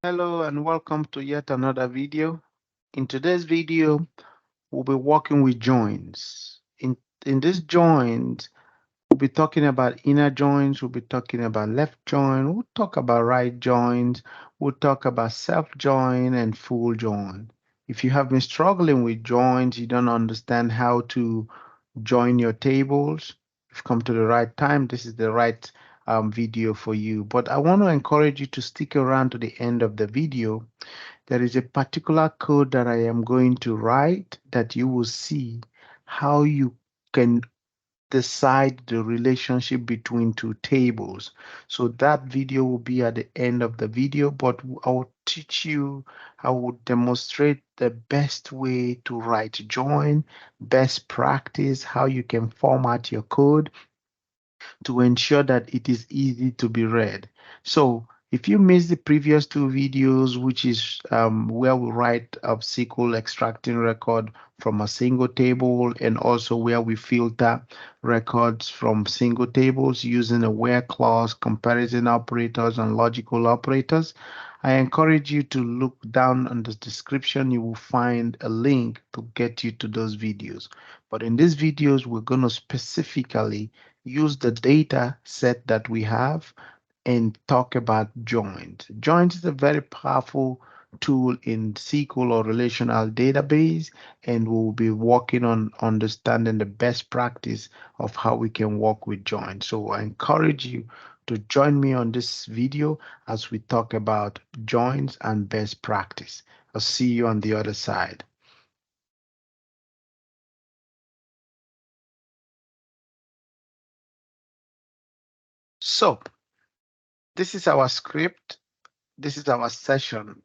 Hello and welcome to yet another video. In today's video, we'll be working with joins. In this joint, we'll be talking about inner joins, we'll be talking about left join, we'll talk about right joins, we'll talk about self join and full join. If you have been struggling with joins, you don't understand how to join your tables, you've come to the right time. This is the right video for you. But I want to encourage you to stick around to the end of the video. There is a particular code that I am going to write that you will see how you can decide the relationship between two tables. So that video will be at the end of the video, but I will teach you, I will demonstrate the best way to write join, best practice, how you can format your code to ensure that it is easy to be read. So if you missed the previous two videos, which is where we write a SQL extracting record from a single table and also where we filter records from single tables using a where clause, comparison operators, and logical operators, I encourage you to look down on the description. You will find a link to get you to those videos. But in these videos, we're going to specifically use the data set that we have and talk about joins. Joins is a very powerful tool in SQL or relational database, and we'll be working on understanding the best practice of how we can work with joins. So I encourage you to join me on this video as we talk about joins and best practice. I'll see you on the other side. So this is our script. This is our session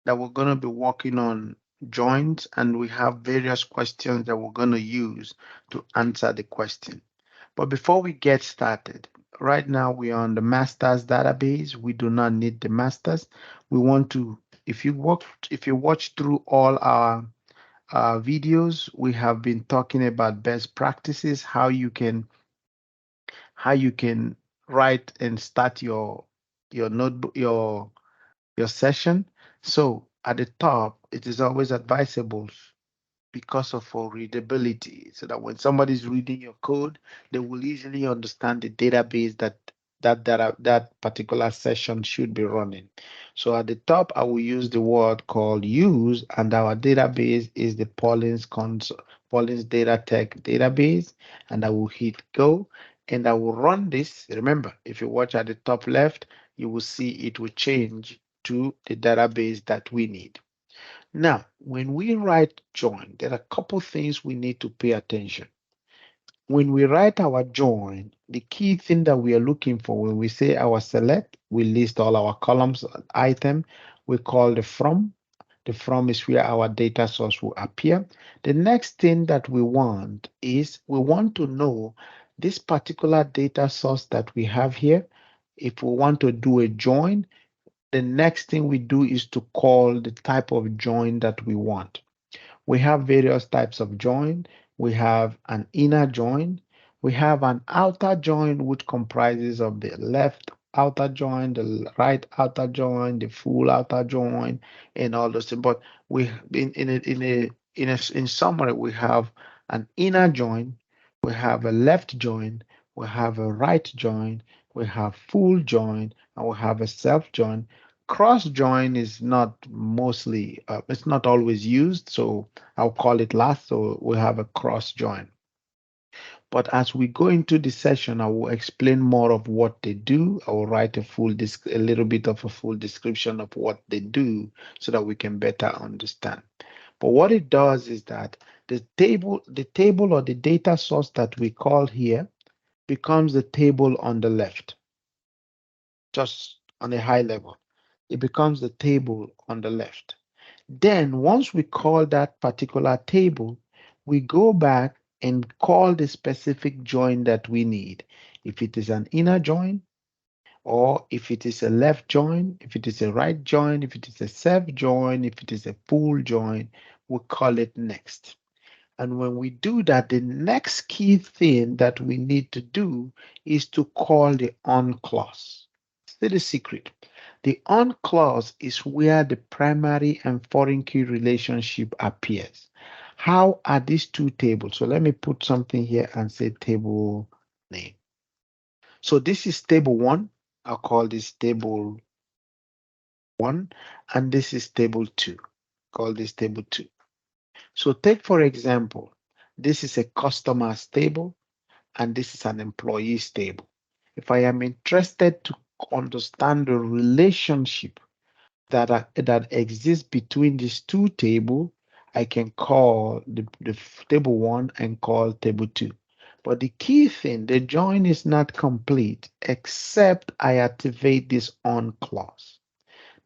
that we're going to be working on joins, and we have various questions that we're going to use to answer the question. But before we get started, right now we are on the masters database. We do not need the masters. We want to, if you watch through all our videos, we have been talking about best practices, how you can write and start your notebook, your session. So at the top, it is always advisable because of for readability, so that when somebody's reading your code, they will easily understand the database that particular session should be running. So at the top, I will use the word called use, and our database is the Paulins Data Tech database, and I will hit go, and I will run this. Remember, if you watch at the top left, you will see it will change to the database that we need. Now, when we write join, there are a couple things we need to pay attention. When we write our join, the key thing that we are looking for when we say our select, we list all our columns item. We call the from. The from is where our data source will appear. The next thing that we want is we want to know this particular data source that we have here. If we want to do a join, the next thing we do is to call the type of join that we want. We have various types of join. We have an inner join. We have an outer join, which comprises of the left outer join, the right outer join, the full outer join, and all those things. But we in summary, we have an inner join, we have a left join, we have a right join, we have full join, and we have a self join. Cross join is not mostly, it's not always used, so I'll call it last. So we have a cross join. But as we go into the session, I will explain more of what they do. I will write a little bit of a full description of what they do so that we can better understand. But what it does is that the table or the data source that we call here becomes the table on the left, just on a high level. It becomes the table on the left. Then once we call that particular table, we go back and call the specific join that we need. If it is an inner join, or if it is a left join, if it is a right join, if it is a self join, if it is a full join, we call it next. And when we do that, the next key thing that we need to do is to call the on clause. See the secret. The on clause is where the primary and foreign key relationship appears. How are these two tables? So let me put something here and say table name. So this is table one. I'll call this table one, and this is table two. Call this table two. So take, for example, this is a customer's table and this is an employee's table. If I am interested to understand the relationship that exists between these two tables, I can call the table one and call table two. But the key thing, the join is not complete except I activate this on clause.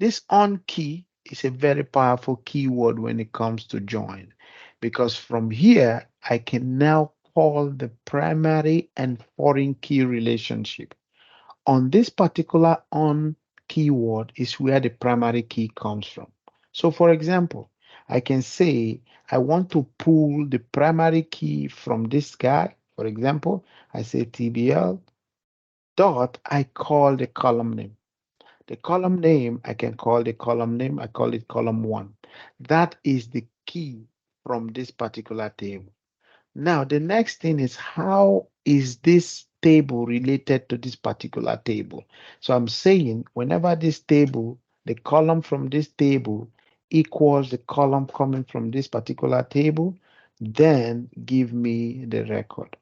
This on key is a very powerful keyword when it comes to join, because from here I can now call the primary and foreign key relationship. On this particular on keyword is where the primary key comes from. So for example, I can say I want to pull the primary key from this guy. For example, I say TBL dot, I call the column name. The column name, I can call the column name, I call it column one. That is the key from this particular table. Now, the next thing is, how is this table related to this particular table? So I'm saying whenever this table, the column from this table equals the column coming from this particular table, then give me the record.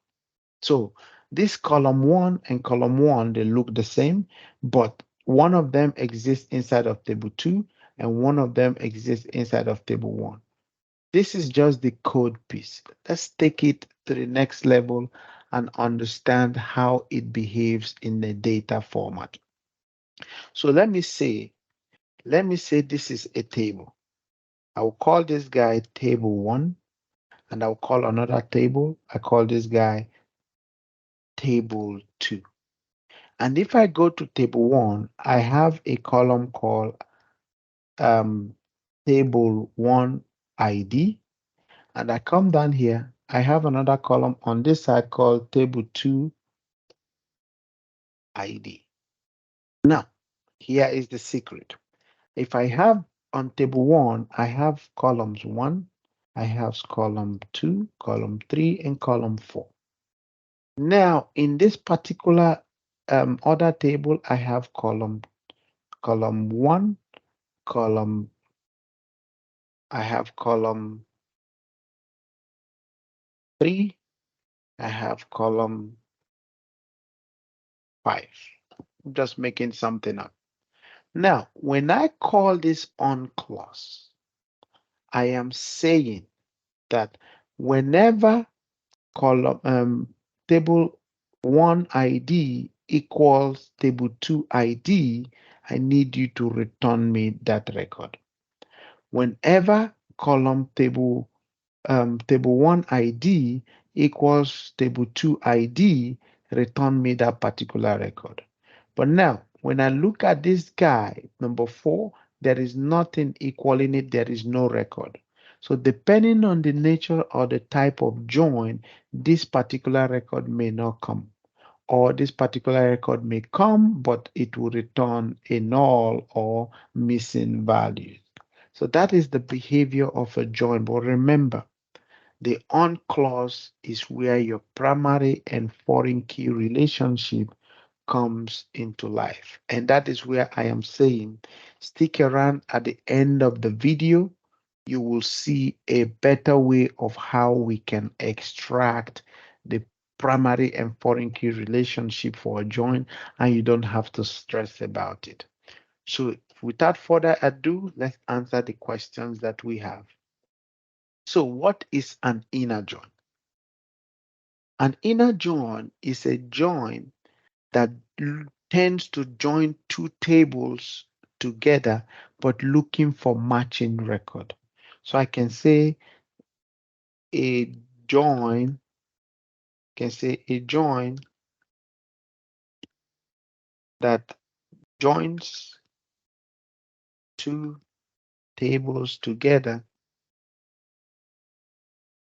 So this column one and column one, they look the same, but one of them exists inside of table two and one of them exists inside of table one. This is just the code piece. Let's take it to the next level and understand how it behaves in the data format. So let me say this is a table. I'll call this guy table one, and I'll call another table. I call this guy table two. And if I go to table one, I have a column called table one ID. And I come down here, I have another column on this side called table two ID. Now, here is the secret. If I have on table one, I have columns one, I have column two, column three, and column four. Now, in this particular other table, I have column one, column, I have column three, I have column five. I'm just making something up. Now, when I call this on clause, I am saying that whenever column table 1 ID equals table 2 ID, I need you to return me that record. Whenever column table 1 ID equals table 2 ID, return me that particular record. But now, when I look at this guy, number 4, there is nothing equaling it, there is no record. So depending on the nature or the type of join, this particular record may not come. Or this particular record may come, but it will return a null or missing values. So that is the behavior of a join. But remember, the on clause is where your primary and foreign key relationship comes into life. And that is where I am saying, stick around at the end of the video. You will see a better way of how we can extract the primary and foreign key relationship for a join, and you don't have to stress about it. So without further ado, let's answer the questions that we have. So what is an inner join? An inner join is a join that tends to join two tables together, but looking for matching record. So I can say a join, a join that joins two tables together,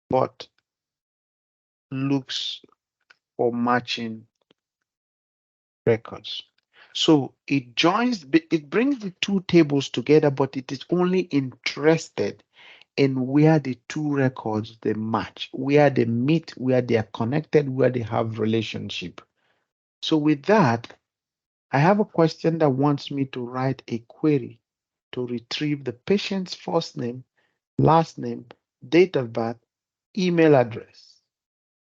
but looks for matching records. So it brings the two tables together, but it is only interested in where the two records they match, where they meet, where they are connected, where they have relationship. So with that, I have a question that wants me to write a query to retrieve the patient's first name, last name, date of birth, email address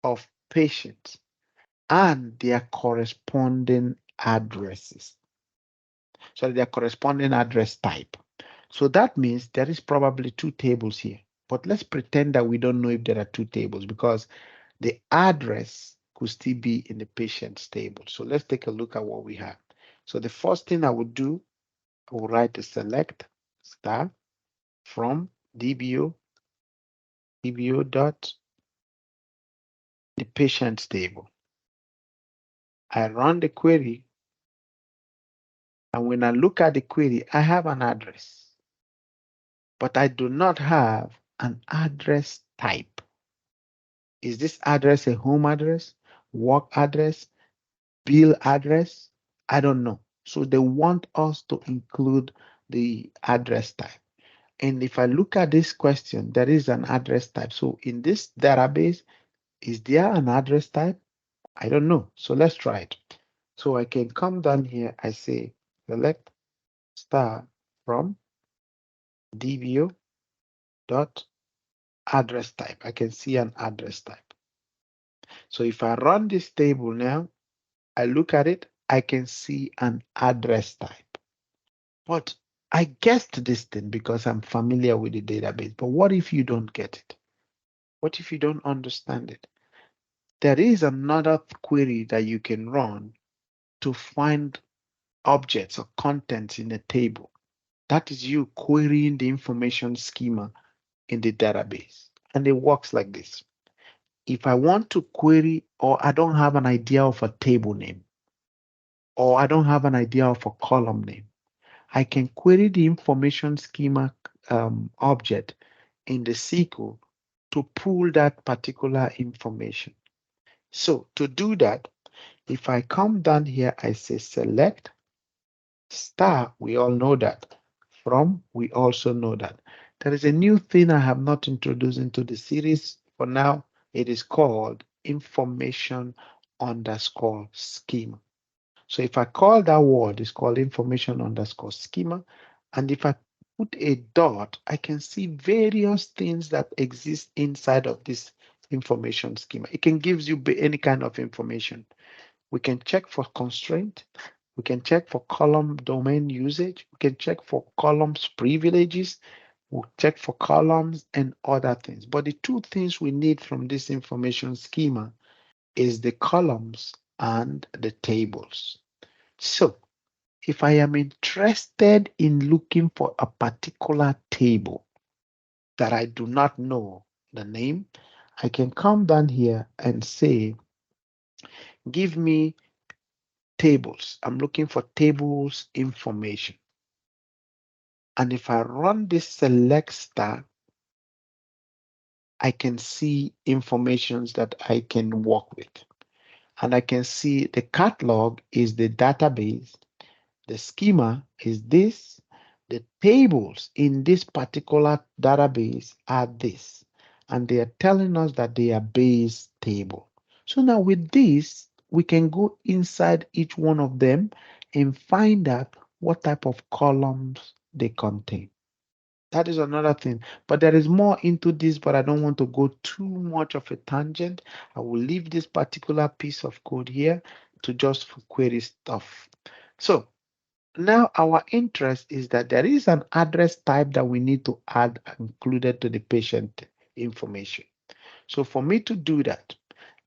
of patients, and their corresponding addresses. So their corresponding address type. So that means there is probably two tables here. But let's pretend that we don't know if there are two tables because the address could still be in the patient's table. So let's take a look at what we have. So the first thing I would do, I will write a select star from DBO dot the patient's table. I run the query, and when I look at the query, I have an address, but I do not have an address type. Is this address a home address, work address, bill address? I don't know. So they want us to include the address type. And if I look at this question, there is an address type. So in this database, is there an address type? I don't know. So let's try it. So I can come down here. I say select star from DBO dot address type. I can see an address type. So if I run this table now, I look at it, I can see an address type. But I guessed this thing because I'm familiar with the database. But what if you don't get it? What if you don't understand it? There is another query that you can run to find objects or contents in a table. That is you querying the information schema in the database. And it works like this. If I want to query, or I don't have an idea of a table name, or I don't have an idea of a column name, I can query the information schema object in the SQL to pull that particular information. So to do that, if I come down here, I say select star, we all know that. From, we also know that. There is a new thing I have not introduced into the series for now. It is called information underscore schema. So if I call that word, it's called information underscore schema. And if I put a dot, I can see various things that exist inside of this information schema. It can give you any kind of information. We can check for constraint. We can check for column domain usage. We can check for columns privileges. We'll check for columns and other things. But the two things we need from this information schema is the columns and the tables. So if I am interested in looking for a particular table that I do not know the name, I can come down here and say, give me tables. I'm looking for tables information. And if I run this select star, I can see informations that I can work with. And I can see the catalog is the database. The schema is this. The tables in this particular database are this. And they are telling us that they are base table. So now with this, we can go inside each one of them and find out what type of columns they contain. That is another thing. But there is more into this, but I don't want to go too much of a tangent. I will leave this particular piece of code here to just query stuff. So now our interest is that there is an address type that we need to add included to the patient information. So for me to do that,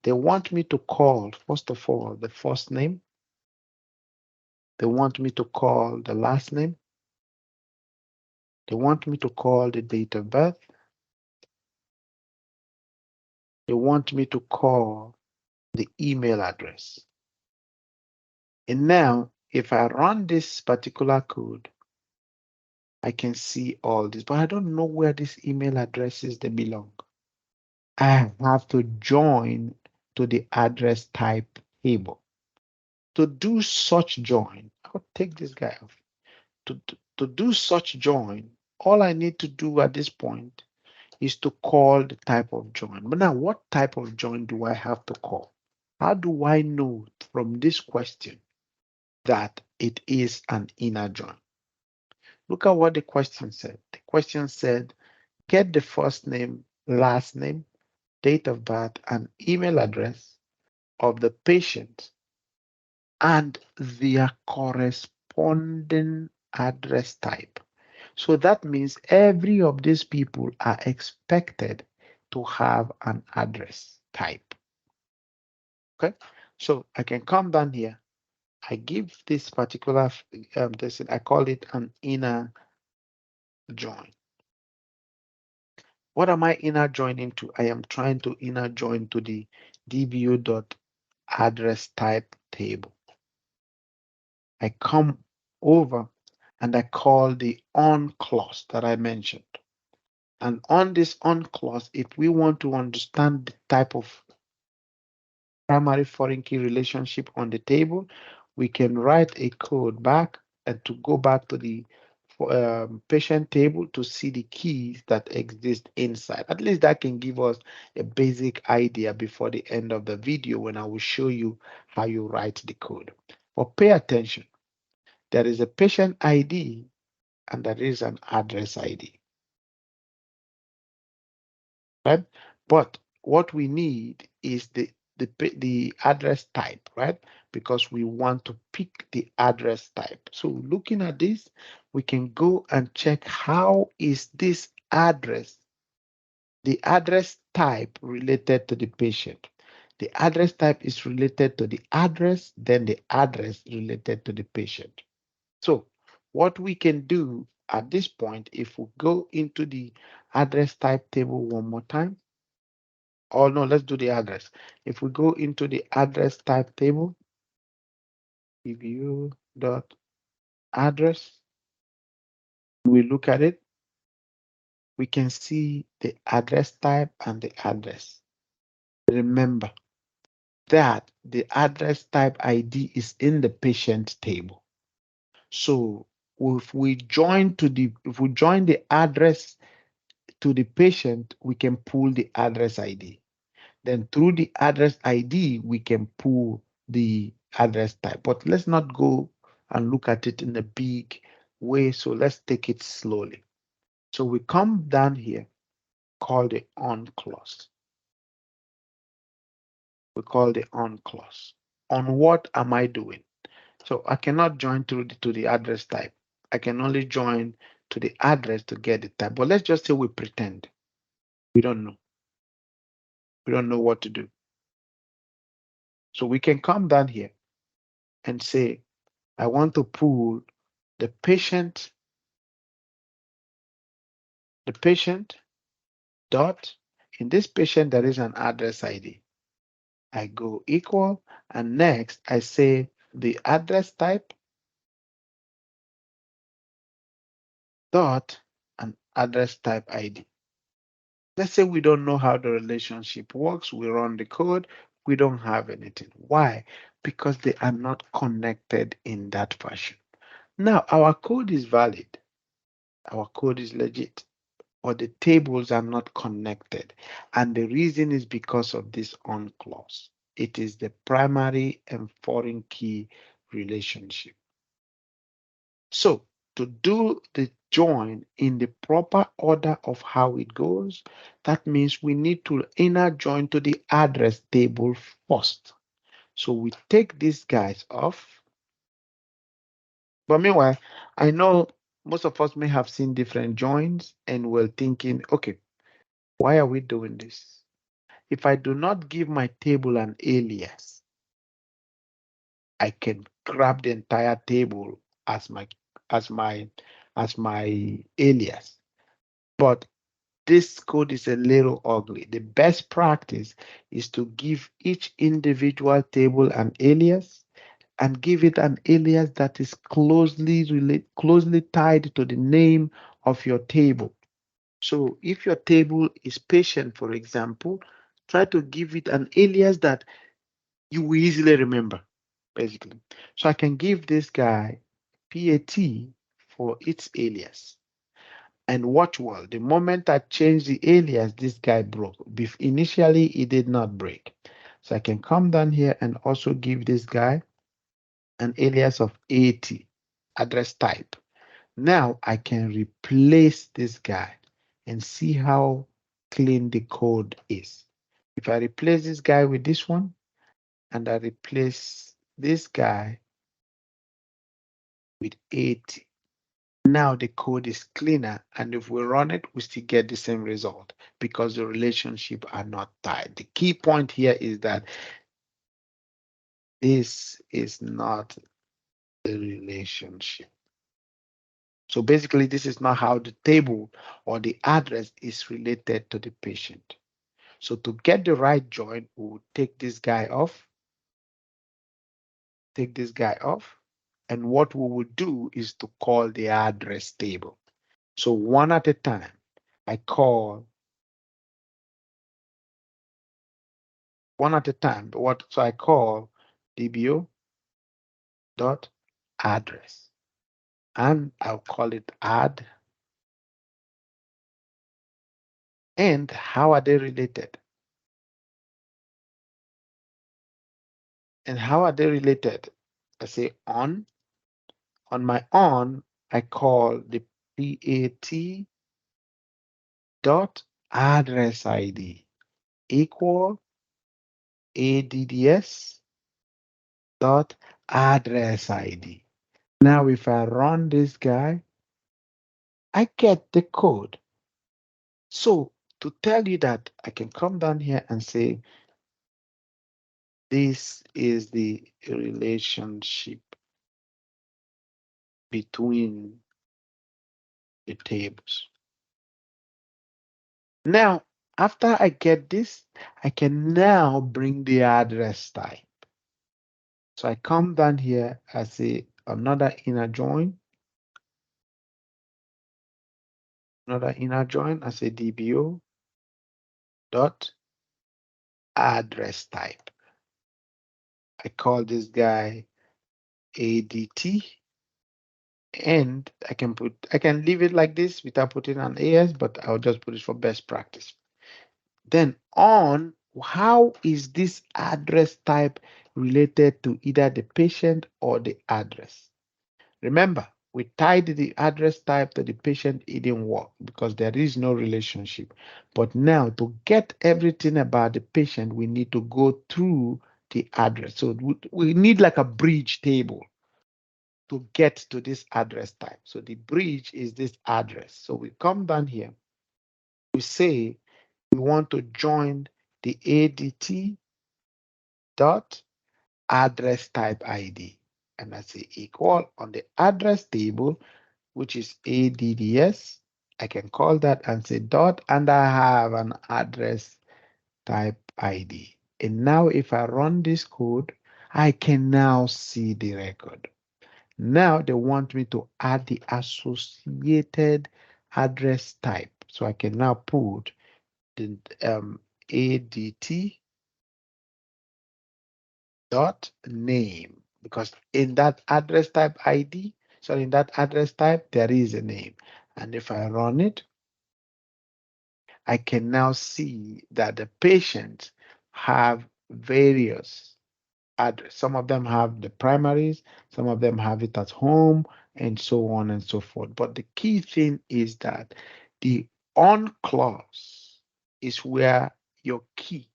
they want me to call, first of all, the first name. They want me to call the last name. They want me to call the date of birth. They want me to call the email address. And now, if I run this particular code, I can see all this, but I don't know where these email addresses they belong. I have to join to the address type table. to do such join, I'll take this guy off. To do such join, all I need to do at this point is to call the type of join. But now, what type of join do I have to call? How do I know from this question that it is an inner join? Look at what the question said. The question said, get the first name, last name, date of birth, and email address of the patient and their corresponding address type. So that means every of these people are expected to have an address type. Okay, so I can come down here. I give this particular this, I call it an inner join. What am I inner joining to? I am trying to inner join to the dbu.address type table. I come over and I call the on clause that I mentioned. And on this on clause, if we want to understand the type of primary foreign key relationship on the table, we can write a code back and to go back to the patient table to see the keys that exist inside. At least that can give us a basic idea before the end of the video when I will show you how you write the code. But pay attention. There is a patient ID and there is an address ID, right? But what we need is the address type, right? Because we want to pick the address type. So looking at this, we can go and check how is this address, the address type related to the patient. The address type is related to the address, then the address related to the patient. So what we can do at this point, if we go into the address type table one more time, oh no, let's do the address. If we go into the address type table, review dot address, we look at it, we can see the address type and the address. Remember that the address type ID is in the patient table. So if we join the address to the patient, we can pull the address ID. Then through the address ID, we can pull the address type. But let's not go and look at it in a big way. So let's take it slowly. So we come down here, call the on clause. We call the on clause. On what am I doing? So I cannot join to the address type. I can only join to the address to get the type. But let's just say we pretend. We don't know. We don't know what to do. So we can come down here and say, I want to pull the patient dot, in this patient, there is an address ID. I go equal, and next I say the address type dot an address type ID. Let's say we don't know how the relationship works. We run the code. We don't have anything. Why? Because they are not connected in that fashion. Now, our code is valid. Our code is legit, but the tables are not connected. And the reason is because of this on clause. It is the primary and foreign key relationship. So to do the join in the proper order of how it goes, that means we need to inner join to the address table first. So we take these guys off. But meanwhile, I know most of us may have seen different joins and we're thinking, okay, why are we doing this? If I do not give my table an alias, I can grab the entire table as my as my as my alias. But this code is a little ugly. The best practice is to give each individual table an alias and give it an alias that is closely tied to the name of your table. So if your table is patient, for example, try to give it an alias that you will easily remember. basically. So I can give this guy PAT for its alias. And watch well, the moment I change the alias, this guy broke. Initially, it did not break. So I can come down here and also give this guy an alias of 80, address type. Now I can replace this guy and see how clean the code is. If I replace this guy with this one, and I replace this guy with 80, now the code is cleaner, and if we run it, we still get the same result because the relationship are not tied. The key point here is that this is not the relationship. So basically, this is not how the table or the address is related to the patient. So to get the right join, we will take this guy off, and what we will do is to call the address table. So one at a time, I call one at a time. So I call DBO dot address, and I'll call it add. And how are they related? And how are they related? I say on my on, I call the PAT dot address ID equal ADDS dot address ID. Now, if I run this guy, I get the code. So to tell you that, I can come down here and say, this is the relationship between the tables. Now, after I get this, I can now bring the address type. So I come down here, I say another inner join, I say DBO dot address type. I call this guy ADT, and I can leave it like this without putting an AS, but I'll just put it for best practice. Then on, how is this address type related to either the patient or the address? Remember, we tied the address type to the patient, it didn't work because there is no relationship. But now to get everything about the patient, we need to go through the address. So we need like a bridge table to get to this address type. So the bridge is this address. So we come down here, we say we want to join the ADT dot address type ID. And I say equal on the address table, which is ADDS. I can call that and say dot, and I have an address type ID. And now if I run this code, I can now see the record. Now they want me to add the associated address type. So I can now put the ADT dot name, because in that address type ID, so in that address type, there is a name. And if I run it, I can now see that the patients have various address. Some of them have the primaries, some of them have it at home, and so on and so forth. But the key thing is that the on clause is where your key,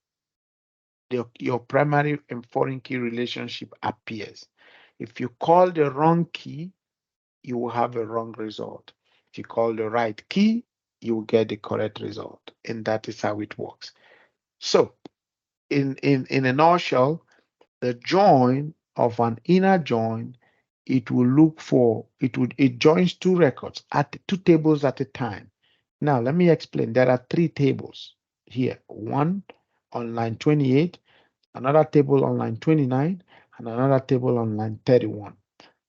your primary and foreign key relationship appears. If you call the wrong key, you will have a wrong result. If you call the right key, you will get the correct result. And that is how it works. So in a nutshell, the join of an inner join, it will look for, it joins two records at two tables at a time. Now let me explain. There are three tables here. One on line 28, another table on line 29, and another table on line 31.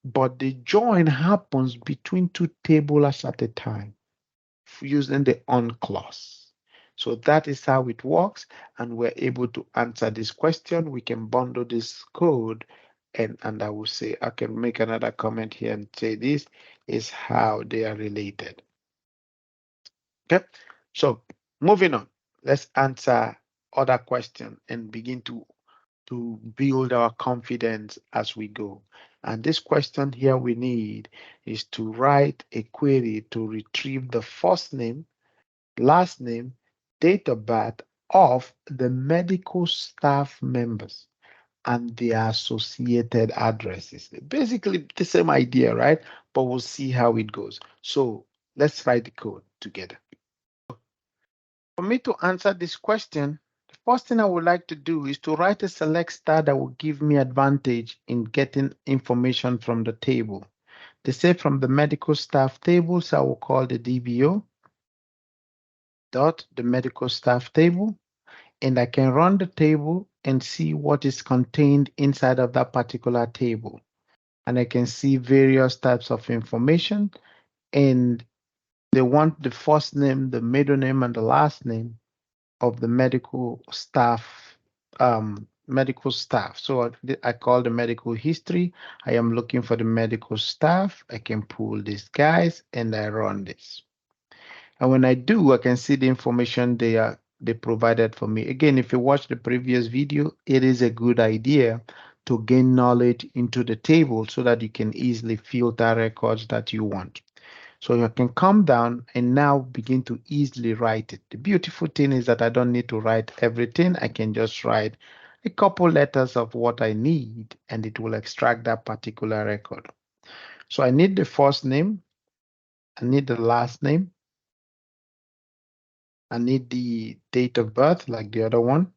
But the join happens between two tables at a time using the on clause. So that is how it works, and we're able to answer this question. We can bundle this code and I will say, I can make another comment here and say this is how they are related. Okay, so moving on, let's answer other questions and begin to build our confidence as we go. And this question here we need is to write a query to retrieve the first name, last name, date of birth of the medical staff members and their associated addresses. Basically the same idea, right? But we'll see how it goes. So let's write the code together. For me to answer this question, the first thing I would like to do is to write a select star that will give me advantage in getting information from the table. They say from the medical staff table, so I will call the DBO dot the medical staff table, and I can run the table and see what is contained inside of that particular table. And I can see various types of information, and they want the first name, the middle name, and the last name of the medical staff. So I call the medical history. I am looking for the medical staff. I can pull these guys and I run this. And when I do, I can see the information they provided for me. Again, if you watch the previous video, it is a good idea to gain knowledge into the table so that you can easily filter records that you want. So you can come down and now begin to easily write it. The beautiful thing is that I don't need to write everything. I can just write a couple letters of what I need and it will extract that particular record. So I need the first name. I need the last name. I need the date of birth like the other one.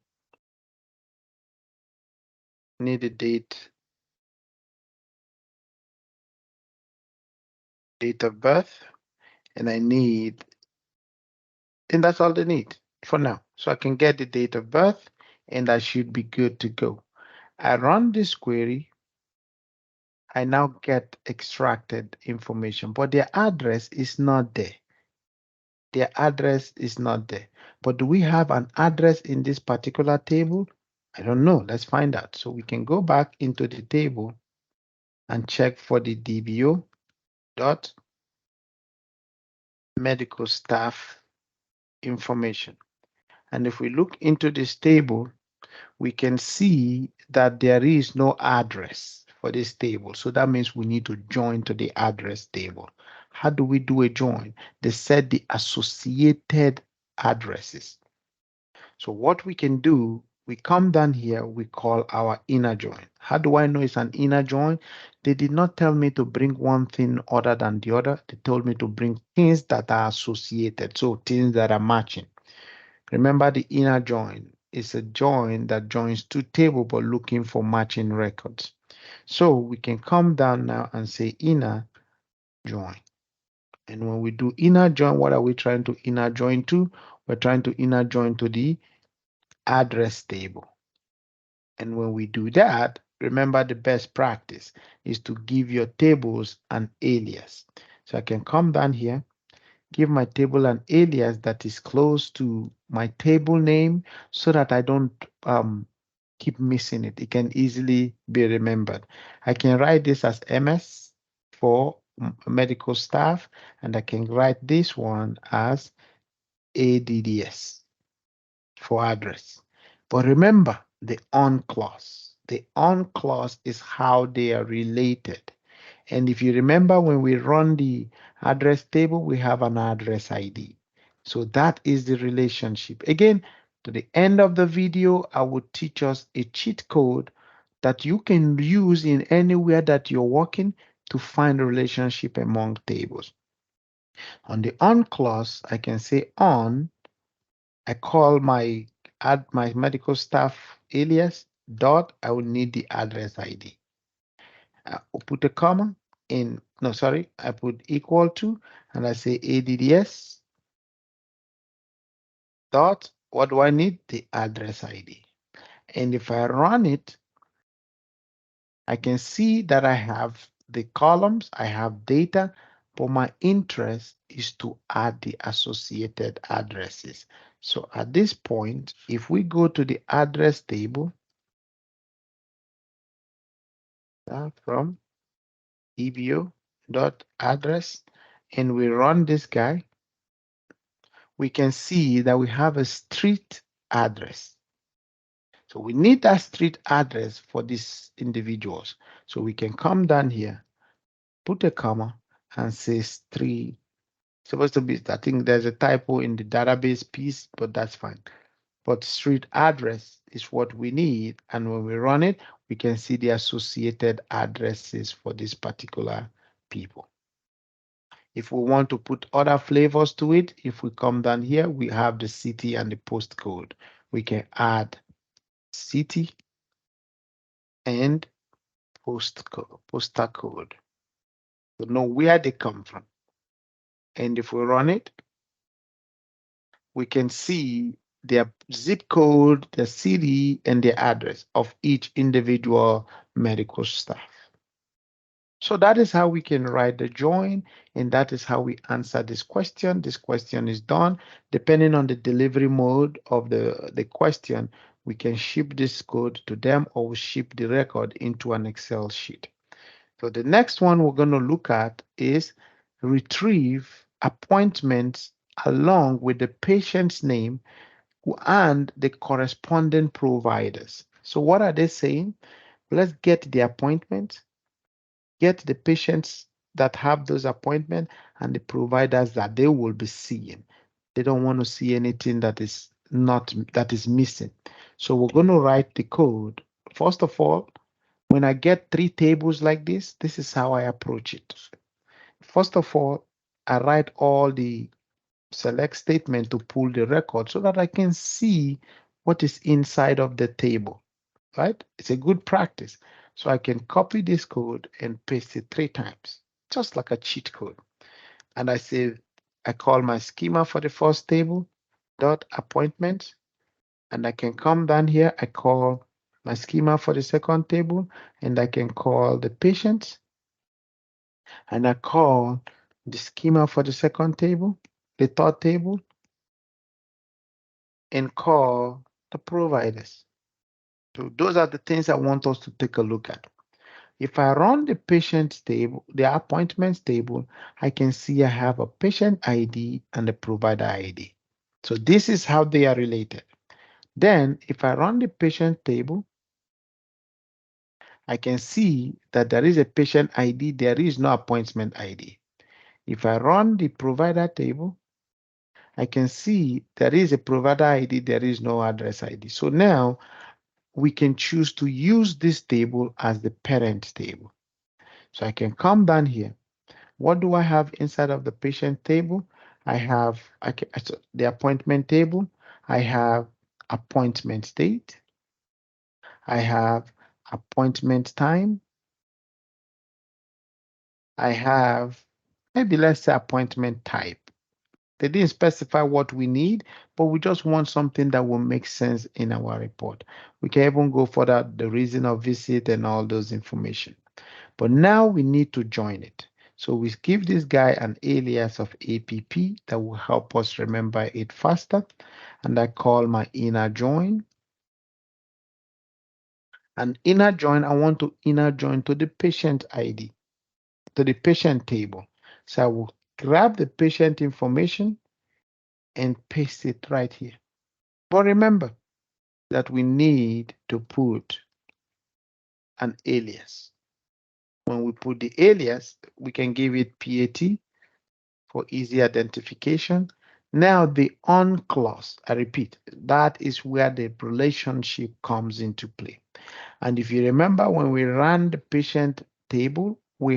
I need the date of birth and and that's all they need for now. So I can get the date of birth and I should be good to go. I run this query. I now get extracted information, but their address is not there. Their address is not there. But do we have an address in this particular table? I don't know. Let's find out. So we can go back into the table and check for the DBO dot medical staff information. And if we look into this table, we can see that there is no address for this table. So that means we need to join to the address table. How do we do a join? They said the associated addresses. So what we can do, we come down here, we call our inner join. How do I know it's an inner join? They did not tell me to bring one thing other than the other. They told me to bring things that are associated, so things that are matching. Remember the inner join is a join that joins two tables but looking for matching records. So we can come down now and say inner join. And when we do inner join, what are we trying to inner join to? We're trying to inner join to the address table. And when we do that, remember the best practice is to give your tables an alias. So I can come down here, give my table an alias that is close to my table name so that I don't keep missing it. It can easily be remembered. I can write this as MS for medical staff, and I can write this one as ADDS for address. But remember the on clause. The on clause is how they are related. And if you remember when we run the address table, we have an address ID. So that is the relationship. Again, to the end of the video, I will teach us a cheat code that you can use in anywhere that you're working to find a relationship among tables. On the on clause, I can say on, I call add my medical staff alias dot, I will need the address ID. I put a comma in, no, sorry, I put equal to, and I say ADDS dot, what do I need? The address ID. And if I run it, I can see that I have the columns, I have data, but my interest is to add the associated addresses. So at this point, if we go to the address table, from EBO dot address, and we run this guy, we can see that we have a street address. So we need that street address for these individuals. So we can come down here, put a comma, and say street. Supposed to be, I think there's a typo in the database piece, but that's fine. But street address is what we need. And when we run it, we can see the associated addresses for this particular people. If we want to put other flavors to it, if we come down here, we have the city and the postcode. We can add city and postal code to know where they come from. And if we run it, we can see their zip code, the city, and the address of each individual medical staff. So that is how we can write the join, and that is how we answer this question. This question is done. Depending on the delivery mode of the question, we can ship this code to them or we ship the record into an Excel sheet. So the next one we're going to look at is retrieve appointments along with the patient's name and the corresponding providers. So what are they saying? Let's get the appointment, get the patients that have those appointments and the providers that they will be seeing. They don't want to see anything that is not that is missing. So we're going to write the code. First of all, when I get three tables like this is how I approach it. First of all, I write all the select statement to pull the record so that I can see what is inside of the table, right? It's a good practice. So I can copy this code and paste it 3 times, just like a cheat code. And I say, I call my schema for the first table, dot appointment, and I can come down here, I call my schema for the second table, and I can call the patient, and I call the schema for the second table, the third table, and call the providers. So those are the things I want us to take a look at. If I run the patient table, the appointments table, I can see I have a patient ID and a provider ID. So this is how they are related. Then if I run the patient table, I can see that there is a patient ID, there is no appointment ID. If I run the provider table, I can see there is a provider ID, there is no address ID. So now we can choose to use this table as the parent table. So I can come down here. What do I have inside of the patient table? I have the appointment table. I have appointment date. I have appointment time. I have maybe let's say appointment type. They didn't specify what we need, but we just want something that will make sense in our report. We can even go for that, the reason of visit and all those information. But now we need to join it. So we give this guy an alias of app that will help us remember it faster. And I call my inner join. And inner join, I want to inner join to the patient ID, to the patient table. So I will grab the patient information and paste it right here. But remember that we need to put an alias. When we put the alias, we can give it PAT for easy identification. Now the on clause, I repeat, that is where the relationship comes into play. And if you remember when we ran the patient table, we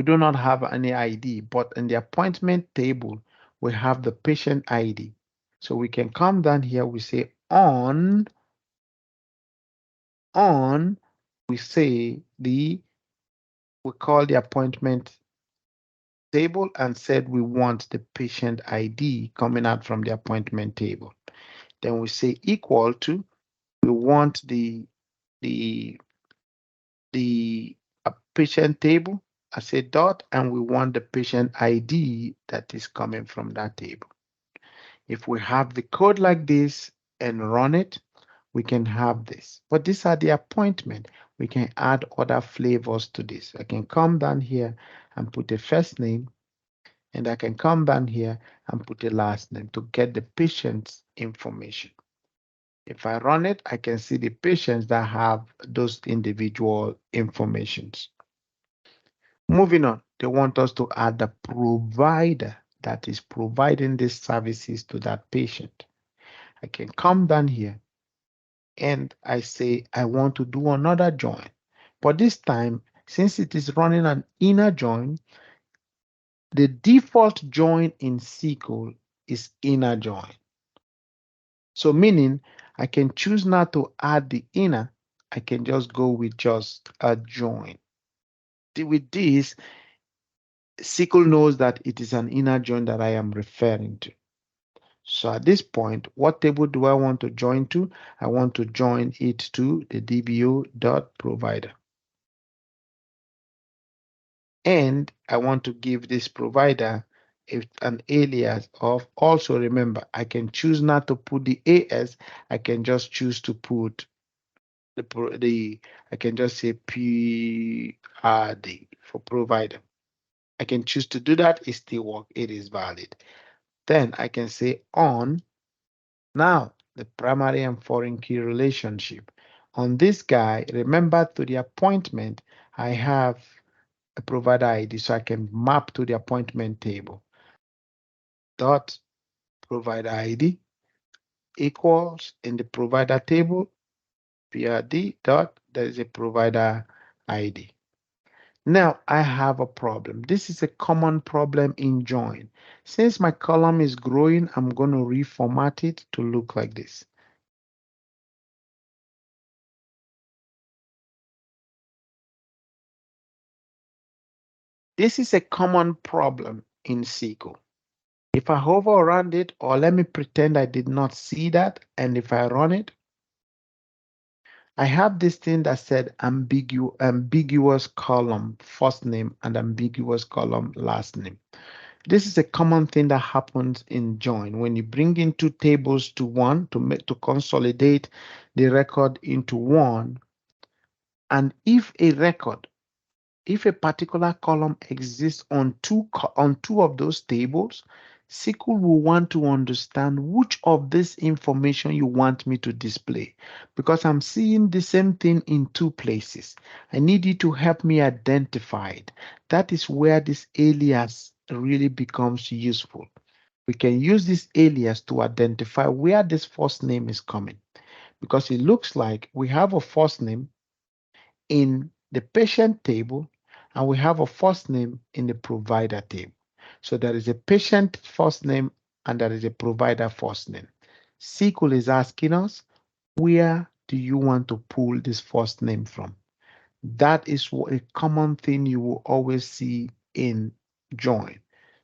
do not have any ID, but in the appointment table, we have the patient ID. So we can come down here, we say on, we say we call the appointment table and said we want the patient ID coming out from the appointment table. Then we say equal to, we want the patient table. I say dot, and we want the patient ID that is coming from that table. If we have the code like this and run it, we can have this. But these are the appointment. we can add other flavors to this. I can come down here and put a first name, and I can come down here and put a last name to get the patient's information. If I run it, I can see the patients that have those individual informations. Moving on, they want us to add the provider that is providing these services to that patient. I can come down here and I say I want to do another join. But this time, since it is running an inner join, the default join in SQL is inner join. So meaning I can choose not to add the inner, I can just go with just a join. With this, SQL knows that it is an inner join that I am referring to. So at this point, what table do I want to join to? I want to join it to the dbo.provider. And I want to give this provider an alias of, also remember, I can choose not to put the AS, I can just choose to put I can just say PRD for provider. I can choose to do that, it still works, it is valid. Then I can say on. Now, the primary and foreign key relationship. On this guy, remember to the appointment, I have a provider ID, so I can map to the appointment table. Dot provider ID equals in the provider table, PRD dot, there is a provider ID. Now I have a problem. This is a common problem in join. Since my column is growing, I'm going to reformat it to look like this. This is a common problem in SQL. If I hover around it, or let me pretend I did not see that, and if I run it, I have this thing that said ambiguous column first name and ambiguous column last name. This is a common thing that happens in join when you bring in two tables to one to consolidate the record into one. And if a particular column exists on two of those tables, SQL will want to understand which of this information you want me to display, because I'm seeing the same thing in two places. I need you to help me identify it. That is where this alias really becomes useful. We can use this alias to identify where this first name is coming, because it looks like we have a first name in the patient table, and we have a first name in the provider table. So there is a patient first name and there is a provider first name. SQL is asking us, where do you want to pull this first name from? That is a common thing you will always see in join.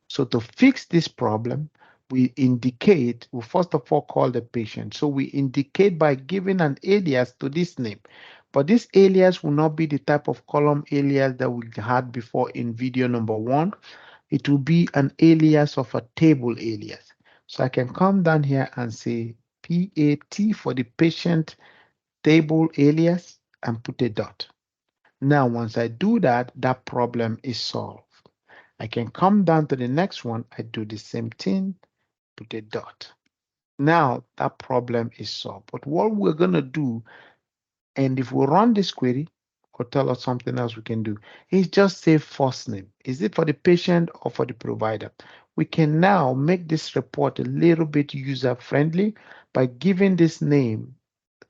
So to fix this problem, we first of all call the patient. So we indicate by giving an alias to this name. But this alias will not be the type of column alias that we had before in video number 1. It will be an alias of a table alias. So I can come down here and say PAT for the patient table alias and put a dot. Now, once I do that, that problem is solved. I can come down to the next one. I do the same thing, put a dot. Now that problem is solved. But what we're going to do, and if we run this query or tell us something else we can do, is just say first name. Is it for the patient or for the provider? We can now make this report a little bit user friendly by giving this name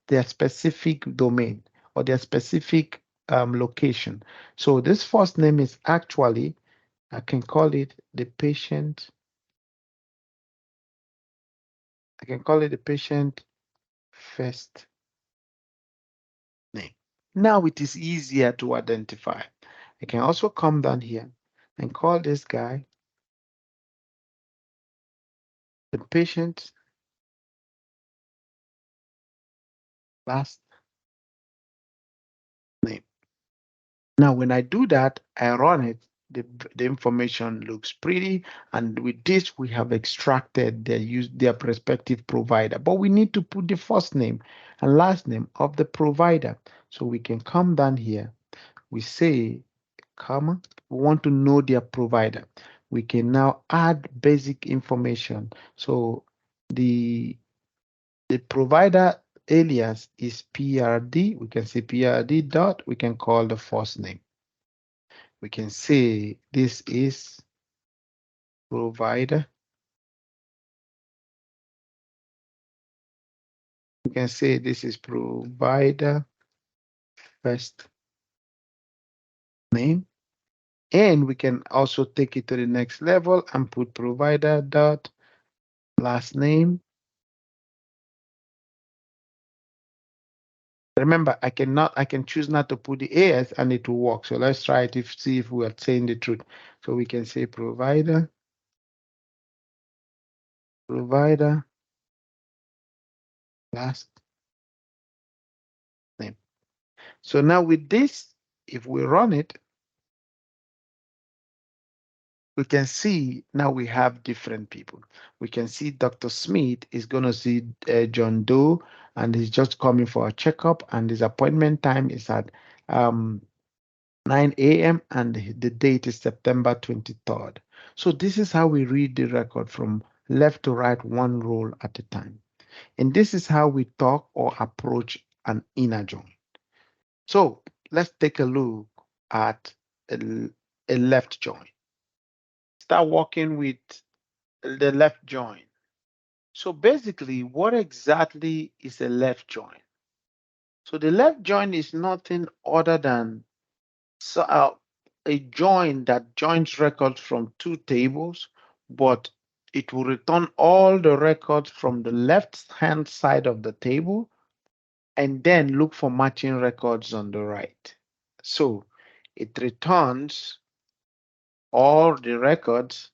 their specific domain or their specific location. So this first name is actually, I can call it the patient. I can call it the patient first name. Now it is easier to identify. I can also come down here and call this guy the patient last name. Now, when I do that, I run it, the information looks pretty, and with this we have extracted their prospective provider, but we need to put the first name and last name of the provider. So we can come down here, we say comma, we want to know their provider. We can now add basic information. So the provider alias is PRD. We can say PRD dot, we can call the first name. We can say this is provider. We can say this is provider first name. And we can also take it to the next level and put provider dot last name. Remember, I can choose not to put the AS and it will work. So let's try it see if we are saying the truth. So we can say provider last name. So now with this, if we run it, we can see now we have different people. We can see Dr. Smith is going to see John Doe, and he's just coming for a checkup, and his appointment time is at 9 a.m. and the date is September 23rd. So this is how we read the record from left to right, one row at a time. And this is how we talk or approach an inner join. So let's take a look at a left join. Start working with the left join. So basically, what exactly is a left join? So the left join is nothing other than a join that joins records from two tables, but it will return all the records from the left-hand side of the table and then look for matching records on the right. So it returns all the records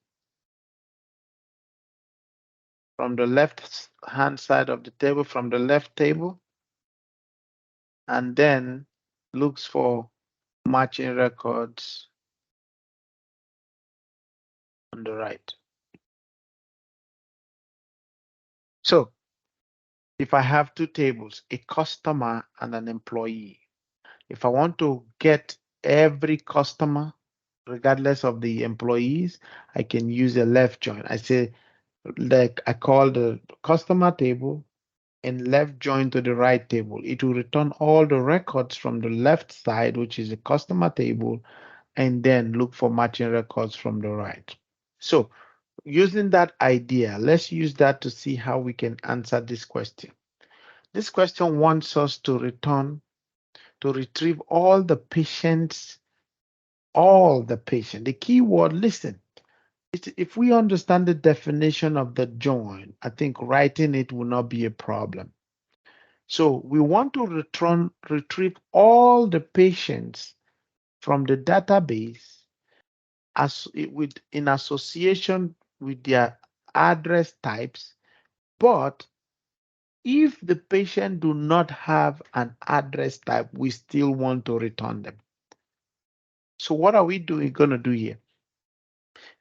from the left-hand side of the table, from the left table, and then looks for matching records on the right. So if I have two tables, a customer and an employee, if I want to get every customer, regardless of the employees, I can use a left join. I say, like I call the customer table and left join to the right table. It will return all the records from the left side, which is the customer table, and then look for matching records from the right. So using that idea, let's use that to see how we can answer this question. This question wants us to retrieve all the patients, The key word, listen, if we understand the definition of the join, I think writing it will not be a problem. So we want to retrieve all the patients from the database in association with their address types, but if the patient do not have an address type, we still want to return them. So what are we going to do here?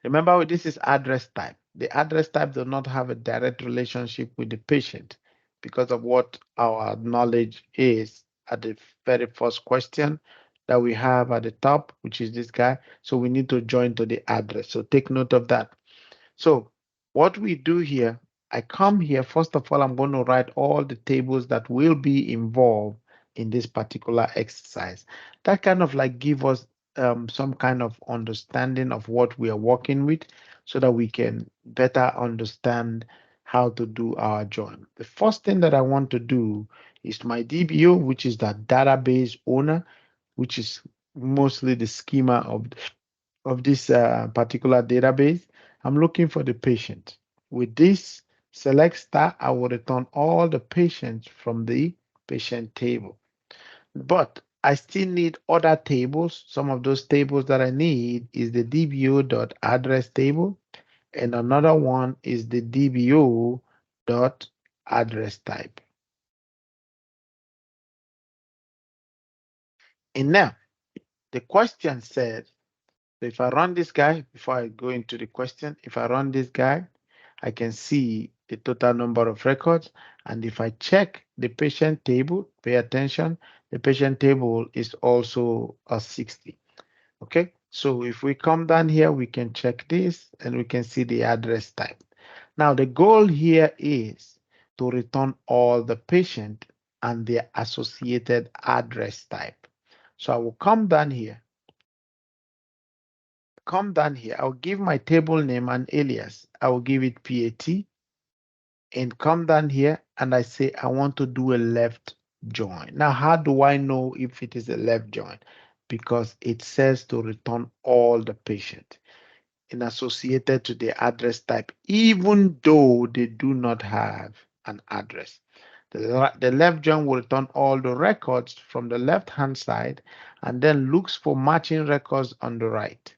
Remember, this is address type. The address type does not have a direct relationship with the patient because of what our knowledge is at the very first question that we have at the top, which is this guy. So we need to join to the address. So take note of that. So what we do here, I come here, first of all, I'm going to write all the tables that will be involved in this particular exercise. That kind of like give us some kind of understanding of what we are working with so that we can better understand how to do our join. The first thing that I want to do is my DBO, which is the database owner, which is mostly the schema of this particular database. I'm looking for the patient. With this select star, I will return all the patients from the patient table. But I still need other tables. Some of those tables that I need is the dbo.address table, and another one is the dbo.address type. And now the question said, So if I run this guy, before I go into the question, if I run this guy, I can see the total number of records. And if I check the patient table, pay attention, the patient table is also a 60. Okay, so if we come down here, we can check this and we can see the address type. Now, the goal here is to return all the patient and their associated address type. So I will come down here, I'll give my table name an alias. I will give it PAT and come down here and I say I want to do a left join. Now, how do I know if it is a left join? Because it says to return all the patient and associated to the address type, even though they do not have an address. The left join will return all the records from the left-hand side and then looks for matching records on the right.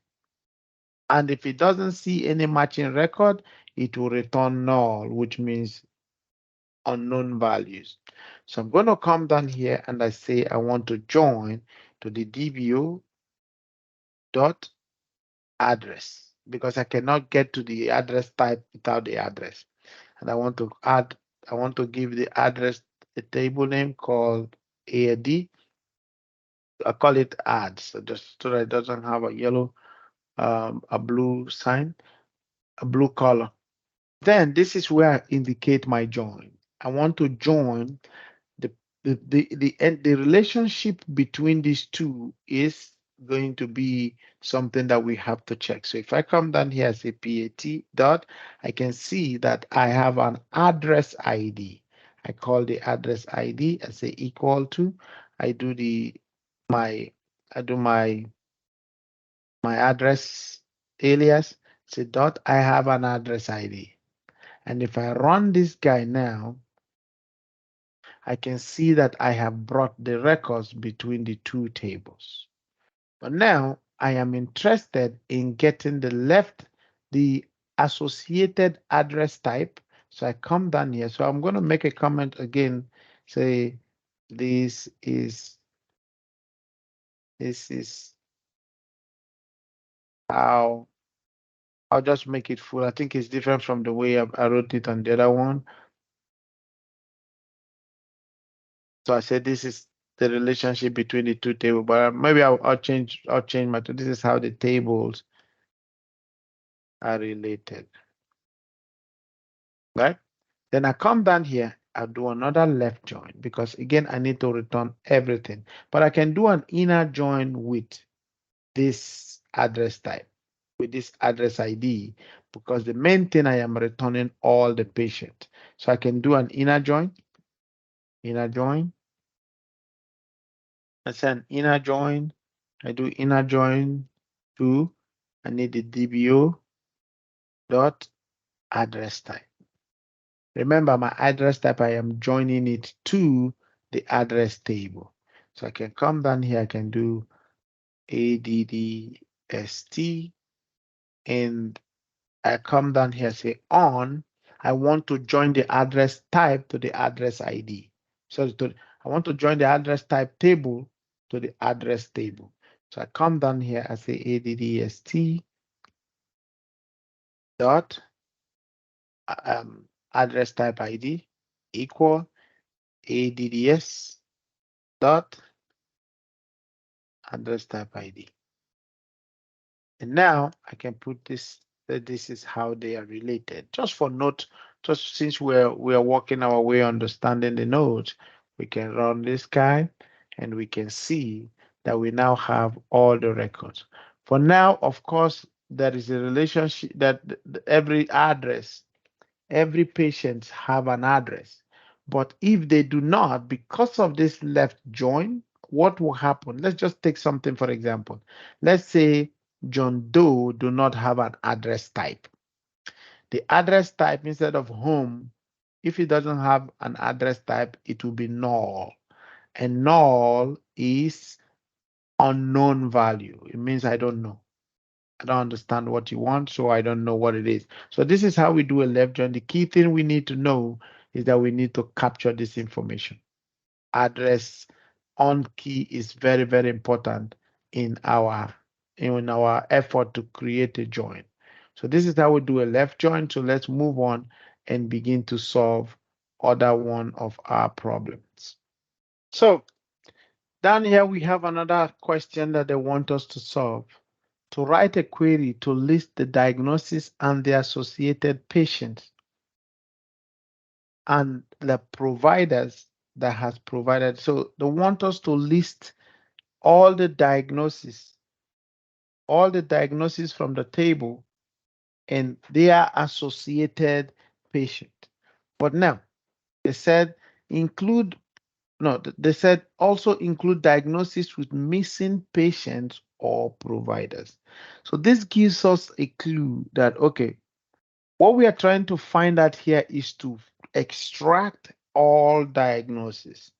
And if it doesn't see any matching record, it will return null, which means unknown values. So I'm going to come down here and I say I want to join to the DBO dot address because I cannot get to the address type without the address. And I want to give the address a table name called AD. I call it add, so just so that it doesn't have a yellow, a blue sign, a blue color. Then this is where I indicate my join. I want to join the relationship between these two is going to be something that we have to check. So if I come down here as a PAT dot, I can see that I have an address ID. I call the address ID. I say equal to. I do my I do my address alias. Say dot. I have an address ID. And if I run this guy now, I can see that I have brought the records between the two tables. But now I am interested in getting the associated address type. So I come down here. So I'm going to make a comment again, say this is how I'll just make it full. I think it's different from the way I wrote it on the other one. So I said this is the relationship between the two tables, but maybe I'll change my. This is how the tables are related, right? Then I come down here, I'll do another left join because again, I need to return everything, but I can do an inner join with this address type, with this address ID, because the main thing I am returning all the patient. So I can do an inner join, I say an inner join, I do inner join to, I need the DBO dot address type. Remember my address type, I am joining it to the address table. So I can come down here, I can do ADDST, and I come down here, say on, I want to join the address type to the address ID. So I want to join the address type table to the address table. So I come down here, I say ADDST dot address type ID equal ADDS dot address type ID. And now I can put this, that this is how they are related. Just for note, just since we're working our way understanding the nodes, we can run this guy and we can see that we now have all the records. For now, of course, there is a relationship that every address, every patient have an address. But if they do not, because of this left join, what will happen? Let's just take something for example. Let's say John Doe do not have an address type. The address type instead of home, if it doesn't have an address type, it will be null. And null is unknown value. It means I don't know. I don't understand what you want, so I don't know what it is. So this is how we do a left join. The key thing we need to know is that we need to capture this information. Address on key is very, very important in our in our effort to create a join. So this is how we do a left join. So let's move on and begin to solve other one of our problems. So down here we have another question that they want us to solve. To write a query to list the diagnosis and the associated patients and the providers that has provided. So they want us to list all the diagnosis from the table and their associated patient. But now they said include no, they said also include diagnosis with missing patients or providers. So this gives us a clue that okay, what we are trying to find out here is to extract all diagnoses.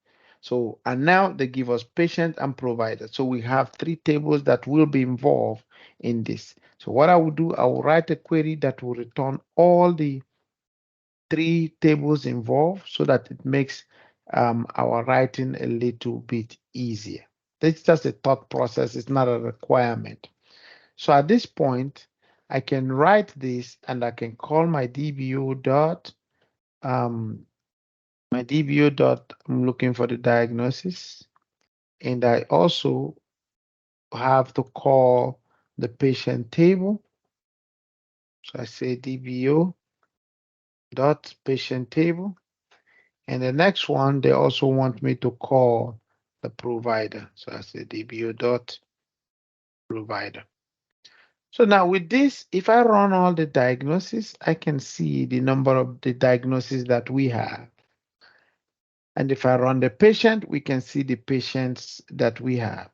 So, and now they give us patient and provider. So we have three tables that will be involved in this. So what I will do, I will write a query that will return all the three tables involved so that it makes our writing a little bit easier. It's just a thought process, it's not a requirement. So at this point, I can write this and I can call my DBO dot, I'm looking for the diagnosis. And I also have to call the patient table. So I say DBO dot patient table. And the next one, they also want me to call the provider. So I say DBO dot provider. So now with this, if I run all the diagnoses, I can see the number of the diagnoses that we have. And if I run the patient, we can see the patients that we have.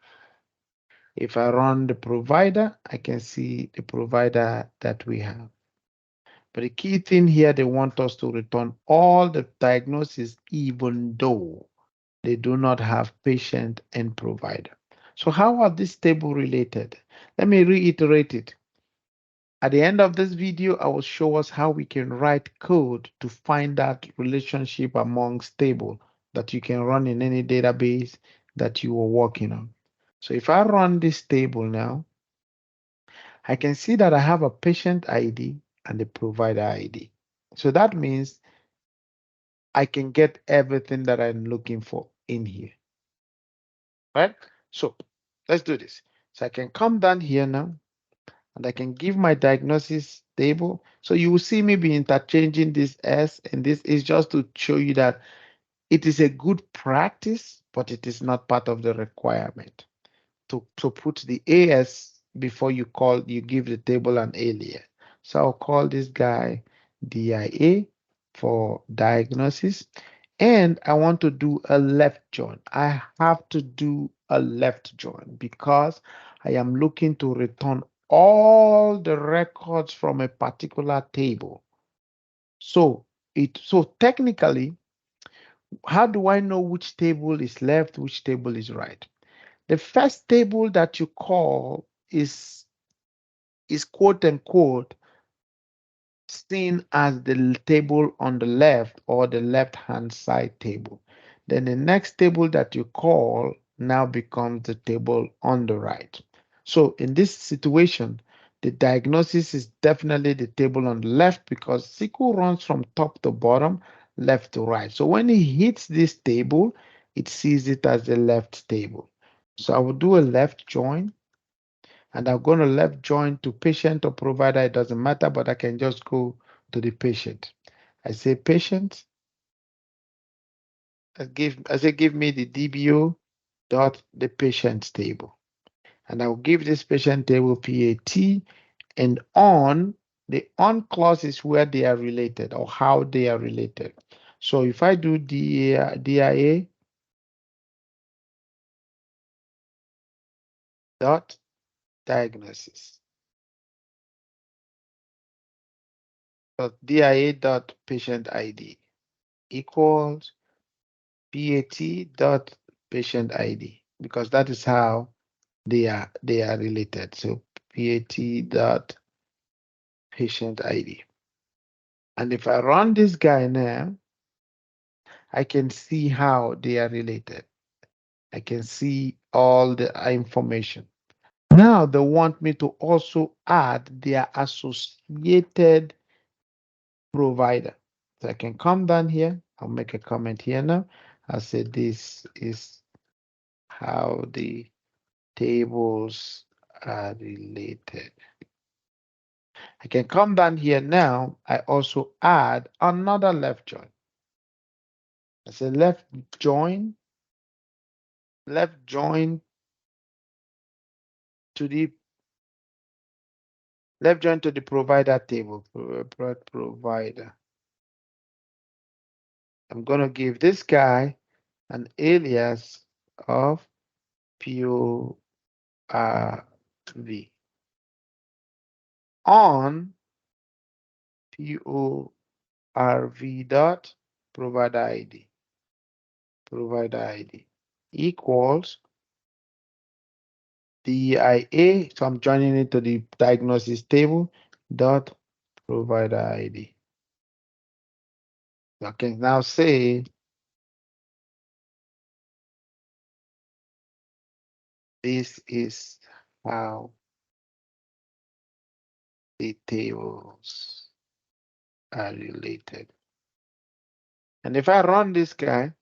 If I run the provider, I can see the provider that we have. But the key thing here, they want us to return all the diagnoses, even though they do not have patient and provider. So how are these tables related? Let me reiterate it. At the end of this video, I will show us how we can write code to find that relationship amongst tables that you can run in any database that you are working on. So if I run this table now, I can see that I have a patient ID and a provider ID. So that means I can get everything that I'm looking for in here, right? So let's do this. So I can come down here now and I can give my diagnosis table. So you will see me be interchanging this S, and this is just to show you that it is a good practice, but it is not part of the requirement to put the AS before you give the table an alias. So I'll call this guy DIA for diagnosis. And I want to do a left join. I have to do a left join because I am looking to return all the records from a particular table. So technically, how do I know which table is left, which table is right? The first table that you call is quote unquote seen as the table on the left or the left hand side table. Then the next table that you call now becomes the table on the right. So in this situation, the diagnosis is definitely the table on the left because SQL runs from top to bottom, left to right. So when it hits this table, it sees it as the left table. So I will do a left join and I'm going to left join to patient or provider. It doesn't matter, but I can just go to the patient. I say patient. I say give me the DBO dot the patient table, and I'll give this patient table PAT and on. The on clause is where they are related or how they are related. So if I do DIA dot diagnosis dot DIA dot patient ID equals PAT dot patient ID because that is how they are related. So PAT dot patient ID. And if I run this guy now, I can see how they are related. I can see all the information. Now they want me to also add their associated provider. So I can come down here. I'll make a comment here now. I'll say this is how the tables are related. I can come down here now. I also add another left join. I say left join to the provider table. Provider. I'm going to give this guy an alias of PORV on PORV dot provider ID equals DIA. So I'm joining it to the diagnosis table dot provider ID. So I can now say this is how the tables are related. And if I run this guy,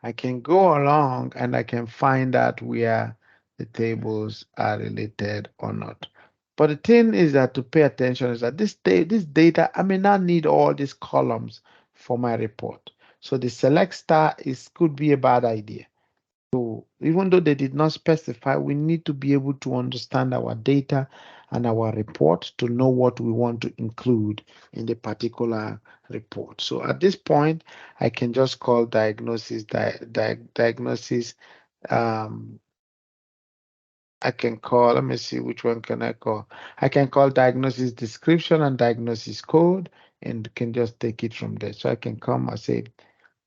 I can go along and I can find out where the tables are related or not. But the thing is that to pay attention is that this data, I may not need all these columns for my report. So the select star could be a bad idea. So even though they did not specify, we need to be able to understand our data and our report to know what we want to include in the particular report. So at this point, I can just call diagnosis, diagnosis. I can call, let me see, which one can I call? I can call diagnosis description and diagnosis code and can just take it from there. So I can come and say,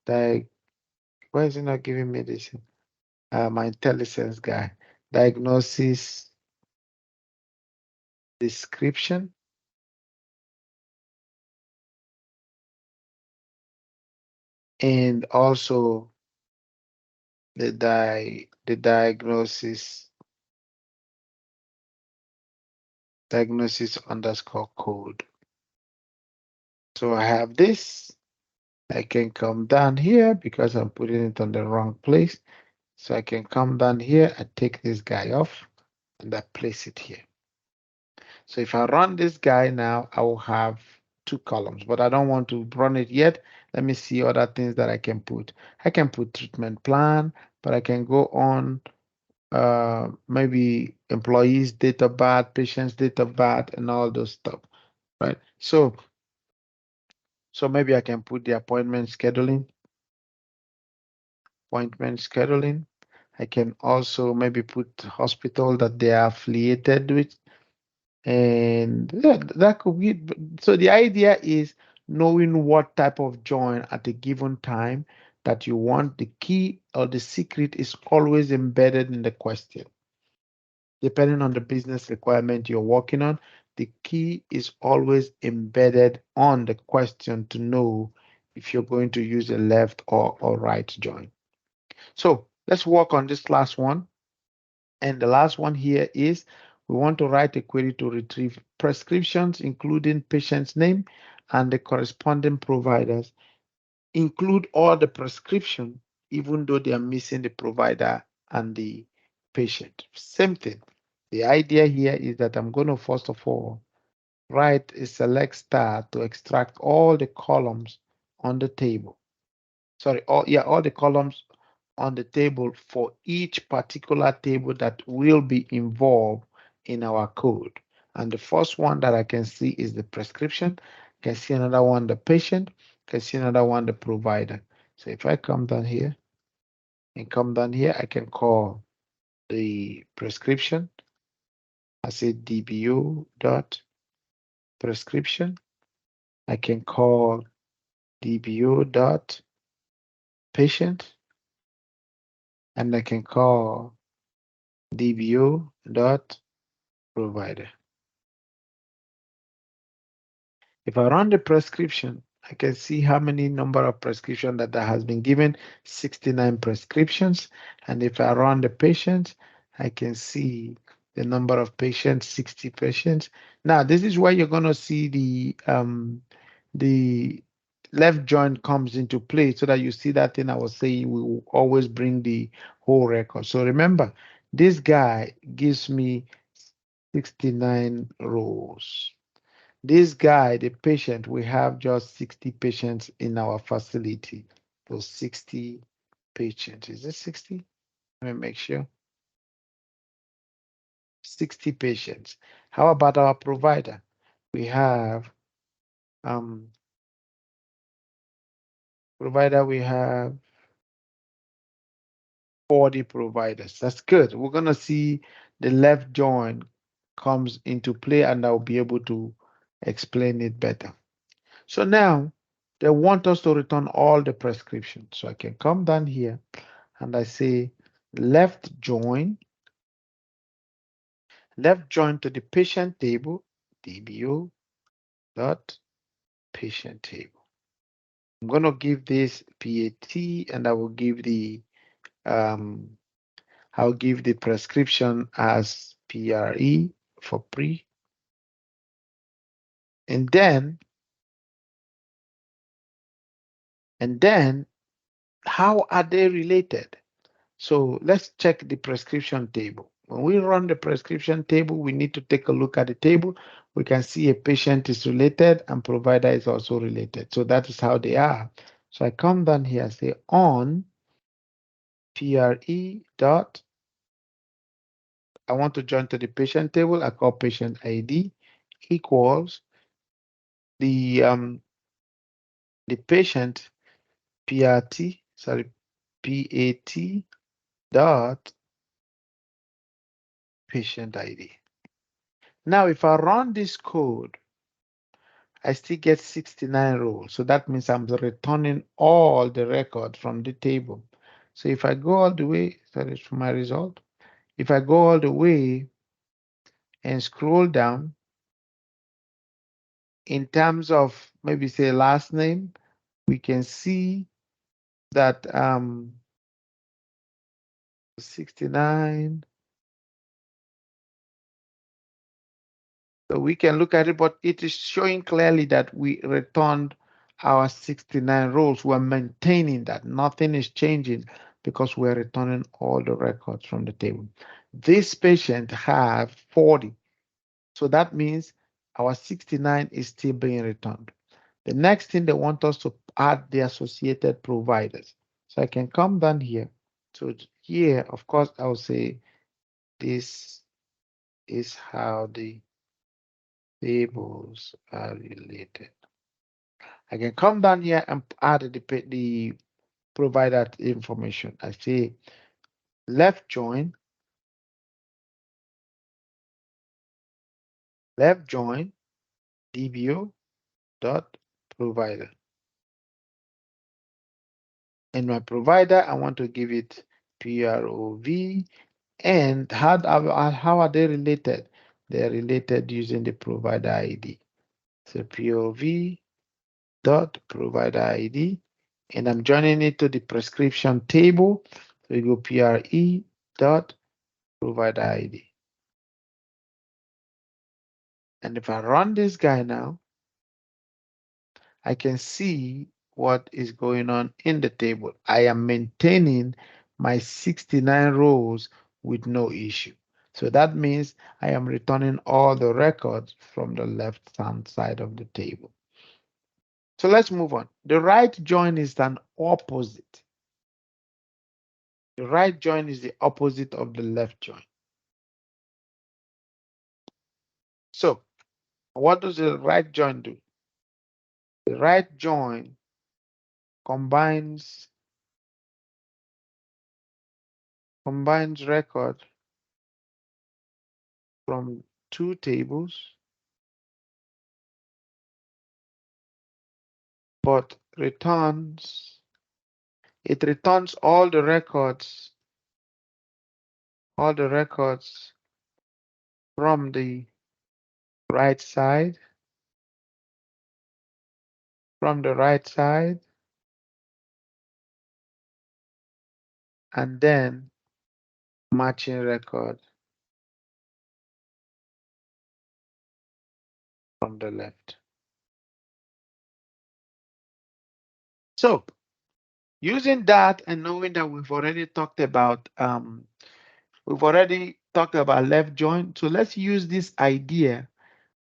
why is it not giving me this? My IntelliSense guy, diagnosis description, and also the diagnosis underscore code. So I have this. I can come down here because I'm putting it on the wrong place. So I can come down here and take this guy off and I place it here. So if I run this guy now, I will have two columns, but I don't want to run it yet. Let me see other things that I can put. I can put treatment plan, but I can go on maybe employees date of birth, patients date of birth, and all those stuff, right? So maybe I can put the appointment scheduling. I can also maybe put hospital that they are affiliated with. And yeah, that could be. So the idea is knowing what type of join at a given time that you want. The key or the secret is always embedded in the question. Depending on the business requirement you're working on, the key is always embedded on the question to know if you're going to use a left or right join. So let's work on this last one. And the last one here is we want to write a query to retrieve prescriptions, including patient's name and the corresponding providers. Include all the prescription, even though they are missing the provider and the patient. Same thing. The idea here is that I'm going to first of all write a select star to extract all the columns on the table. Sorry, all the columns on the table for each particular table that will be involved in our code. And the first one that I can see is the prescription. I can see another one, the patient. I can see another one, the provider. So if I come down here I can call the prescription. I say DBO dot prescription. I can call DBO dot patient, and I can call DBO dot provider. If I run the prescription, I can see how many number of prescriptions that has been given, 69 prescriptions. And if I run the patient, I can see the number of patients, 60 patients. Now, this is where you're going to see the left joint comes into play, so that you see that thing I was saying, we will always bring the whole record. So remember, this guy gives me 69 rows. This guy, the patient, we have just 60 patients in our facility. Those 60 patients. Is it 60? Let me make sure. 60 patients. How about our provider? We have um we have 40 providers. That's good. We're gonna see the left joint comes into play, and I'll be able to explain it better. So now they want us to return all the prescriptions. So I can come down here and I say left join to the patient table, DBO dot patient table. I'm going to give this PAT, and I will give the I'll give the prescription as PRE for pre. And then how are they related? So let's check the prescription table. When we run the prescription table, we need to take a look at the table. We can see a patient is related and provider is also related. So that is how they are. So I come down here, say on PRE dot, I want to join to the patient table. I call patient ID equals the patient PRT, sorry, PAT dot patient ID. Now, if I run this code, I still get 69 rows. So that means I'm returning all the records from the table. So if I go all the way, that is for my result. If I go all the way and scroll down, in terms of maybe say last name, we can see that 69. So we can look at it, but it is showing clearly that we returned our 69 rows. We're maintaining that. Nothing is changing because we're returning all the records from the table. This patient have 40. So that means our 69 is still being returned. The next thing, they want us to add the associated providers. So I can come down here. So here, of course, I'll say this is how the tables are related. I can come down here and add the provider information. I say left join DBO dot provider. And my provider, I want to give it PROV. And how are they related? They're related using the provider ID. So POV dot provider ID, and I'm joining it to the prescription table. So we go PRE dot provider ID. And if I run this guy now, I can see what is going on in the table. I am maintaining my 69 rows with no issue. So that means I am returning all the records from the left-hand side of the table. So let's move on. The right join is an opposite. The right join is the opposite of the left join. So what does the right join do? The right join combines record from two tables, but returns all the records from the right side, and then matching record from the left. So using that and knowing that we've already talked about left join. So let's use this idea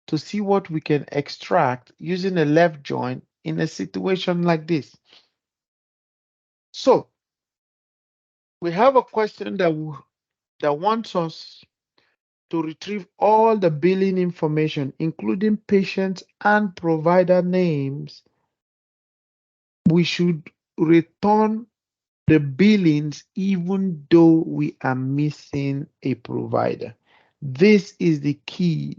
to see what we can extract using a left join in a situation like this. So we have a question that wants us to retrieve all the billing information, including patient and provider names. We should return the billings even though we are missing a provider. This is the key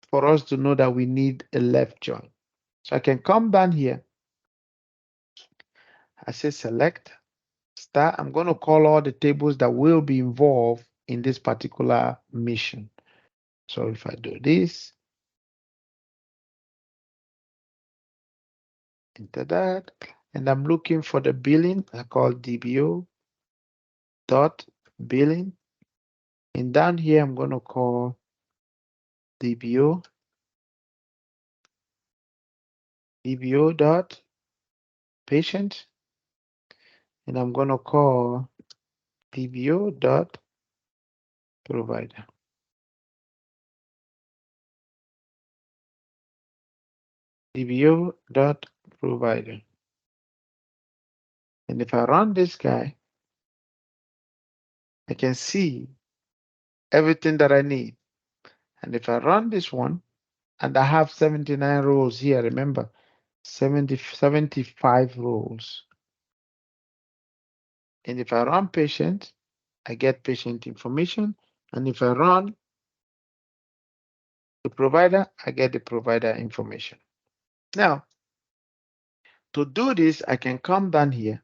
for us to know that we need a left join. So I can come down here. I say select star. I'm going to call all the tables that will be involved in this particular mission. So if I do this, enter that, and I'm looking for the billing, I call DBO dot billing. And down here, I'm going to call DBO dot patient. And I'm going to call DBO dot provider. DBO dot provider. And if I run this guy, I can see everything that I need. And if I run this one, and I have 79 rows here, remember, 75 rows. And if I run patient, I get patient information. And if I run the provider, I get the provider information. Now, to do this, I can come down here.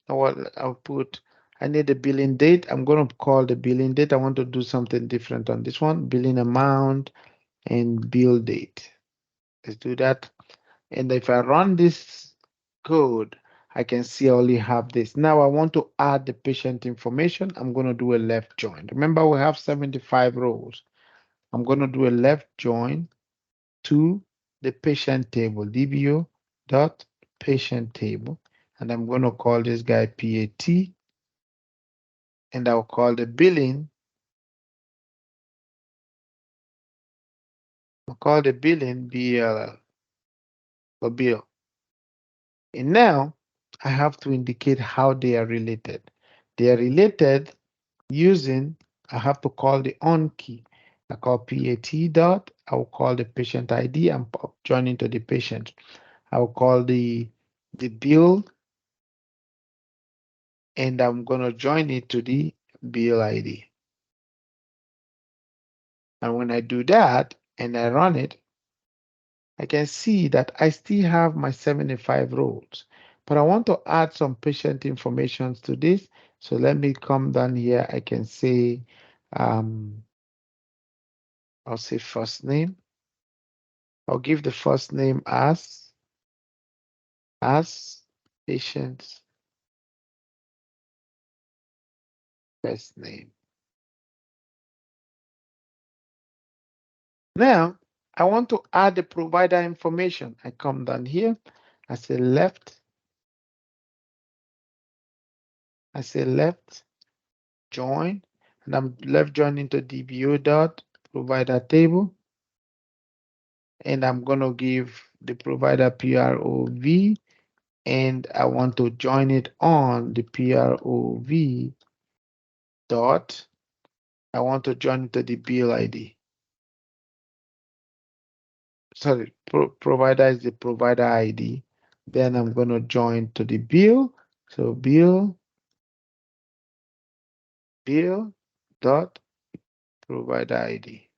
I'll put, I need the billing date. I'm going to call the billing date. I want to do something different on this one, billing amount and bill date. Let's do that. And if I run this code, I can see I only have this. Now I want to add the patient information. I'm going to do a left join. Remember, we have 75 rows. I'm going to do a left join to the patient table, DBO dot patient table. And I'm going to call this guy PAT. And I'll call the billing. I'll call the billing BLL for bill. And now I have to indicate how they are related. They are related using, I have to call the on key. I call PAT dot, I will call the patient ID and join into the patient. I will call the bill and I'm going to join it to the bill ID. And when I do that and I run it, I can see that I still have my 75 rows, but I want to add some patient information to this. So let me come down here. I can say, I'll say first name. I'll give the first name as patient's first name. Now, I want to add the provider information. I come down here. I say left join, and I'm left join into DBO dot provider table. And I'm going to give the provider PROV, and I want to join it on the PROV dot. I want to join it to the bill ID. Sorry, provider is the provider ID. Then I'm going to join to the bill. So bill dot provider ID.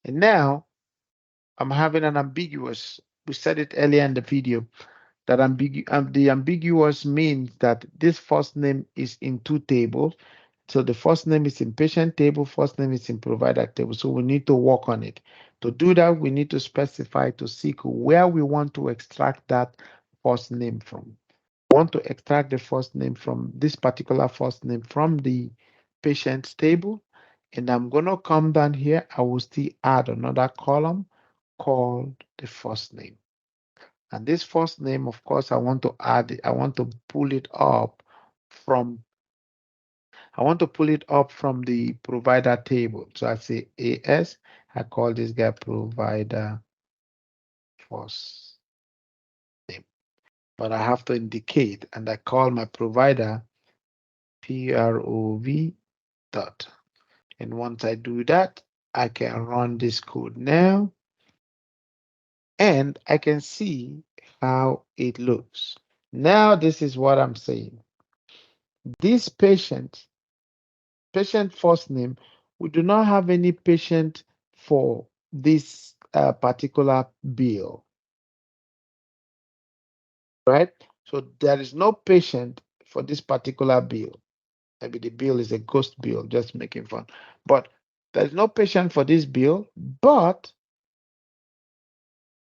And now I'm having an ambiguous. We said it earlier in the video that the ambiguous means that this first name is in two tables. So the first name is in patient table, first name is in provider table. So we need to work on it. To do that, we need to specify to SQL where we want to extract that first name from. want to extract the first name from this particular first name from the patient's table. And I'm going to come down here. I will still add another column called the first name. And this first name, of course, I want to add it. I want to pull it up from the provider table. So I say AS. I call this guy provider first name. But I have to indicate, and I call my provider PROV dot. And once I do that, I can run this code now, and I can see how it looks. Now, this is what I'm saying. This patient first name, we do not have any patient for this particular bill, right? So there is no patient for this particular bill. Maybe the bill is a ghost bill, just making fun. But there's no patient for this bill, but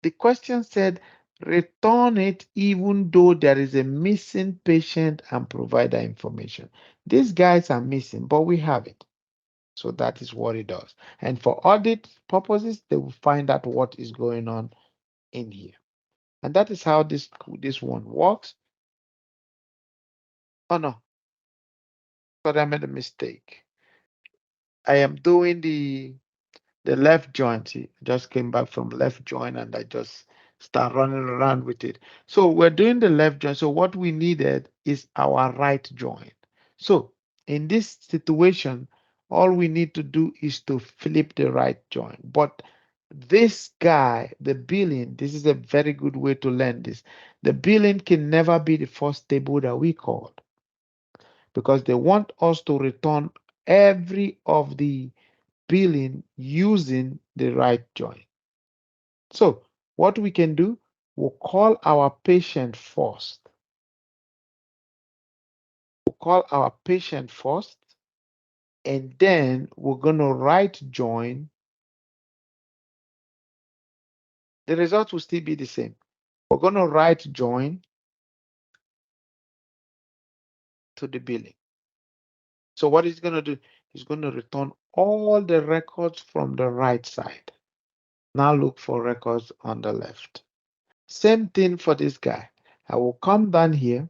the question said return it even though there is a missing patient and provider information. These guys are missing, but we have it. So that is what it does. And for audit purposes, they will find out what is going on in here. And that is how this one works. Oh no, but I made a mistake. I am doing the left joint. See, I just came back from left joint and I just start running around with it. So we're doing the left joint. So what we needed is our right joint. So in this situation, all we need to do is to flip the right joint. But this guy, the billing, this is a very good way to learn this. The billing can never be the first table that we called because they want us to return every of the billing using the right join. So what we can do, we'll call our patient first. We'll call our patient first, and then we're going to right join. The result will still be the same. We're going to right join to the billing. So what it's going to do, it's going to return all the records from the right side. Now look for records on the left. Same thing for this guy. I will come down here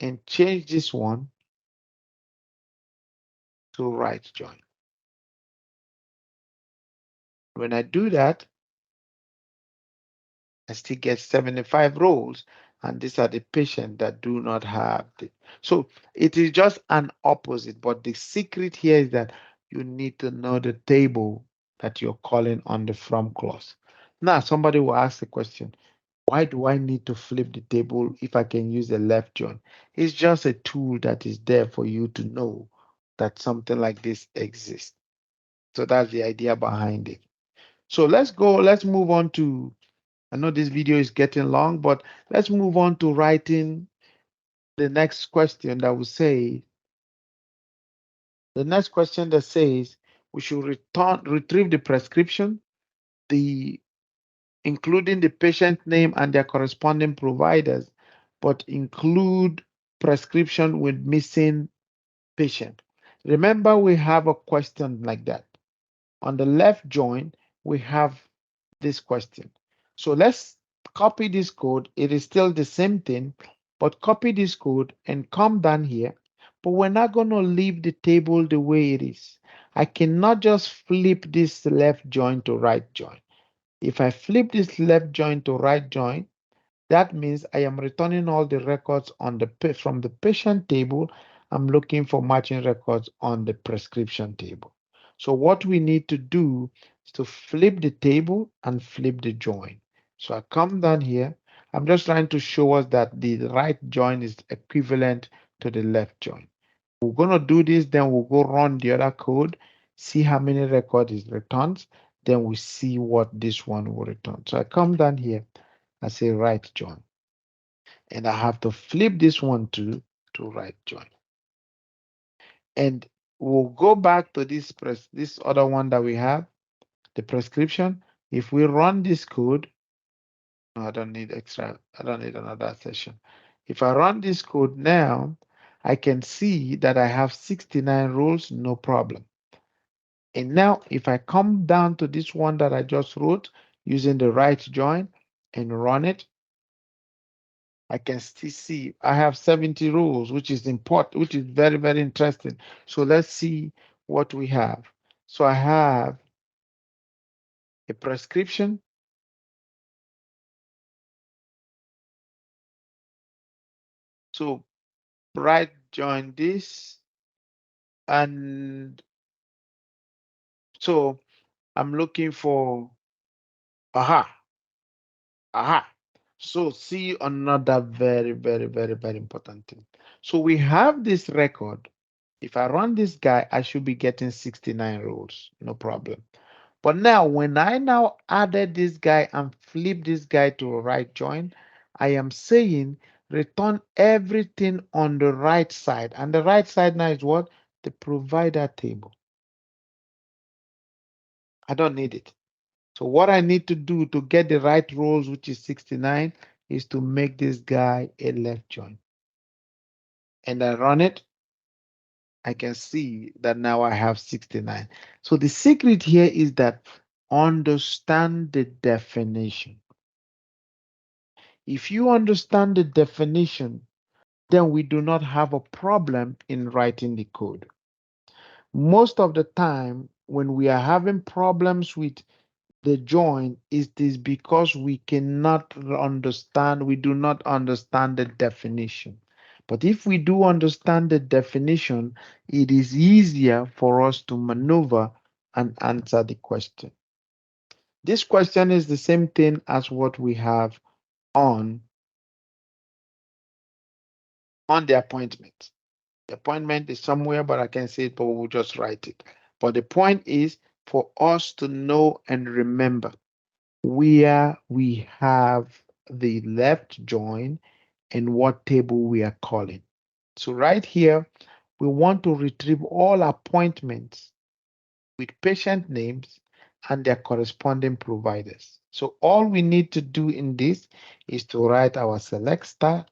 and change this one to right join. When I do that, I still get 75 rows, and these are the patients that do not have it. So it is just an opposite, but the secret here is that you need to know the table that you're calling on the from clause. Now, somebody will ask the question, why do I need to flip the table if I can use the left join? It's just a tool that is there for you to know that something like this exists. So that's the idea behind it. So let's move on to, I know this video is getting long, but let's move on to writing the next question that will say, the next question that says we should retrieve the prescription, including the patient name and their corresponding providers, but include prescription with missing patient. Remember, we have a question like that. On the left join, we have this question. So let's copy this code. It is still the same thing, but copy this code and come down here. But we're not going to leave the table the way it is. I cannot just flip this left join to right join. If I flip this left join to right join, that means I am returning all the records on from the patient table. I'm looking for matching records on the prescription table. So what we need to do is to flip the table and flip the join. So I come down here. I'm just trying to show us that the right join is equivalent to the left join. We're going to do this, then we'll go run the other code, see how many records it returns, then we see what this one will return. So I come down here, I say right join. And I have to flip this one to right join. And we'll go back to this other one that we have, the prescription. If we run this code, no, I don't need another session. If I run this code now, I can see that I have 69 rows, no problem. And now if I come down to this one that I just wrote using the right join and run it, I can still see I have 70 rows, which is important, which is very, very interesting. So let's see what we have. So I have a prescription. So right join this, and so I'm looking for aha. Aha. So see another very, very, very, very important thing. So we have this record. If I run this guy, I should be getting 69 rows, no problem. But now when I now added this guy and flip this guy to a right join, I am saying return everything on the right side. And the right side now is what? The provider table. I don't need it. So what I need to do to get the right rows, which is 69, is to make this guy a left join. And I run it, I can see that now I have 69. So the secret here is that understand the definition. If you understand the definition, then we do not have a problem in writing the code. Most of the time, when we are having problems with the join, is this because we cannot understand, we do not understand the definition. But if we do understand the definition, it is easier for us to maneuver and answer the question. This question is the same thing as what we have on the appointment. The appointment is somewhere, but I can say it, but we'll just write it. But the point is for us to know and remember where we have the left join and what table we are calling. So right here, we want to retrieve all appointments with patient names and their corresponding providers. So all we need to do in this is to write our select star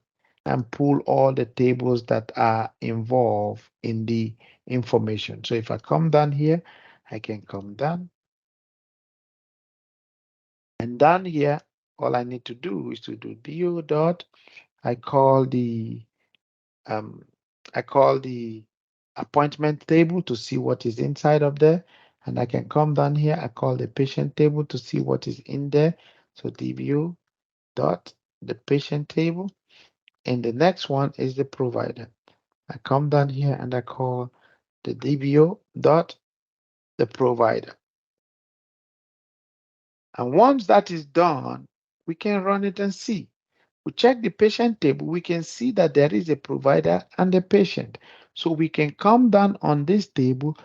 and pull all the tables that are involved in the information. So if I come down here, I can come down. And down here, all I need to do is to do do dot. I call the um, I call the appointment table to see what is inside of there. And I can come down here. I call the patient table to see what is in there. So DBO dot the patient table. And the next one is the provider. I come down here and I call the DBO dot the provider. And once that is done, we can run it and see. We check the patient table, we can see that there is a provider and a patient. So we can come down on this table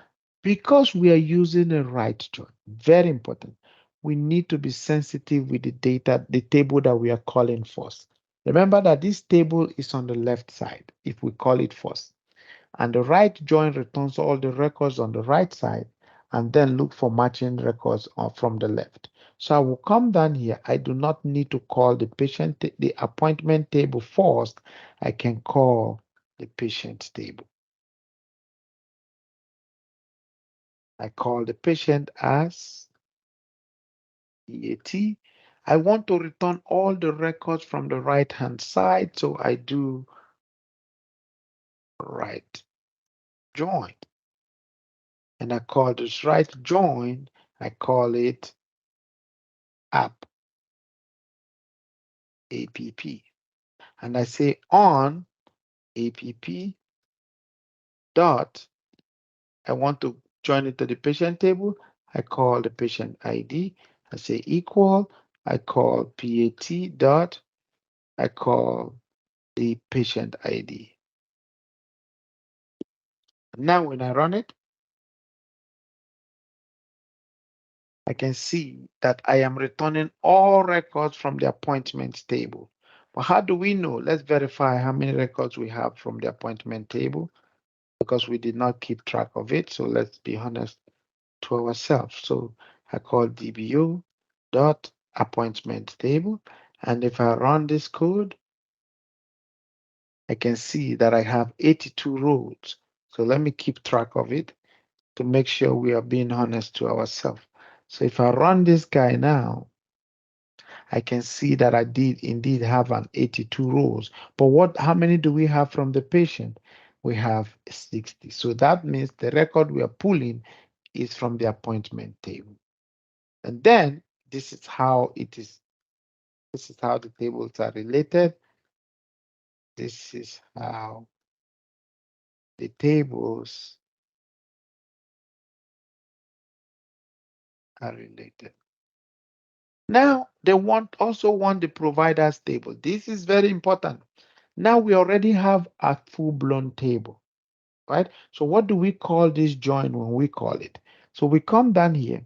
because we are using a right join. Very important. We need to be sensitive with the data, the table that we are calling first. Remember that this table is on the left side if we call it first. And the right join returns all the records on the right side and then look for matching records from the left. So I will come down here. I do not need to call the appointment table first. I can call the patient table. I call the patient as EAT. I want to return all the records from the right hand side. So I do right join. And I call this right join, I call it app. And I say on app dot, I want to join it to the patient table. I call the patient ID. I say equal. I call PAT dot. I call the patient ID. Now when I run it, I can see that I am returning all records from the appointments table. But how do we know? Let's verify how many records we have from the appointment table because we did not keep track of it. So let's be honest to ourselves. So I call DBO dot appointment table. And if I run this code, I can see that I have 82 rows. So let me keep track of it to make sure we are being honest to ourselves. So if I run this guy now, I can see that I did indeed have an 82 rows. But how many do we have from the patient? We have 60. So that means the record we are pulling is from the appointment table. And then this is how it is. This is how the tables are related. This is how the tables are related. Now they also want the providers table. This is very important. Now we already have a full-blown table, right? So what do we call this join when we call it? So we come down here.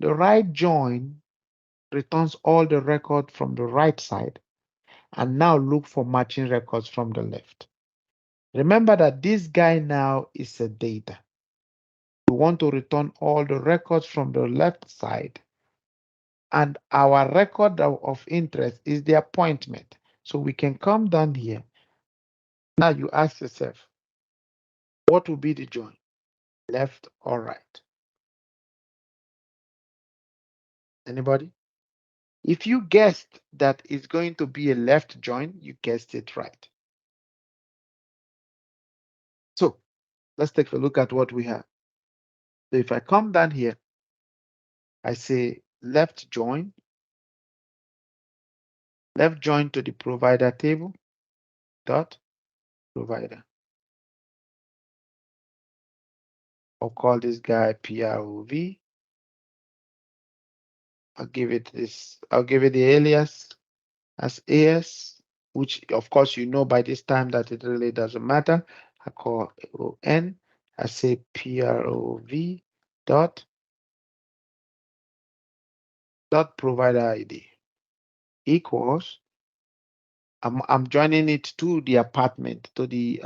The right join returns all the records from the right side, and now look for matching records from the left. Remember that this guy now is a data. We want to return all the records from the left side, and our record of interest is the appointment. So we can come down here. Now you ask yourself, what will be the join, left or right? Anybody? If you guessed that it's going to be a left join, you guessed it right. So let's take a look at what we have. So if I come down here, I say left join to the provider table dot provider. I'll call this guy PROV. I'll give it the alias as AS, which of course you know by this time that it really doesn't matter. I call ON. I say PROV dot provider ID equals. I'm joining it to the apartment, to the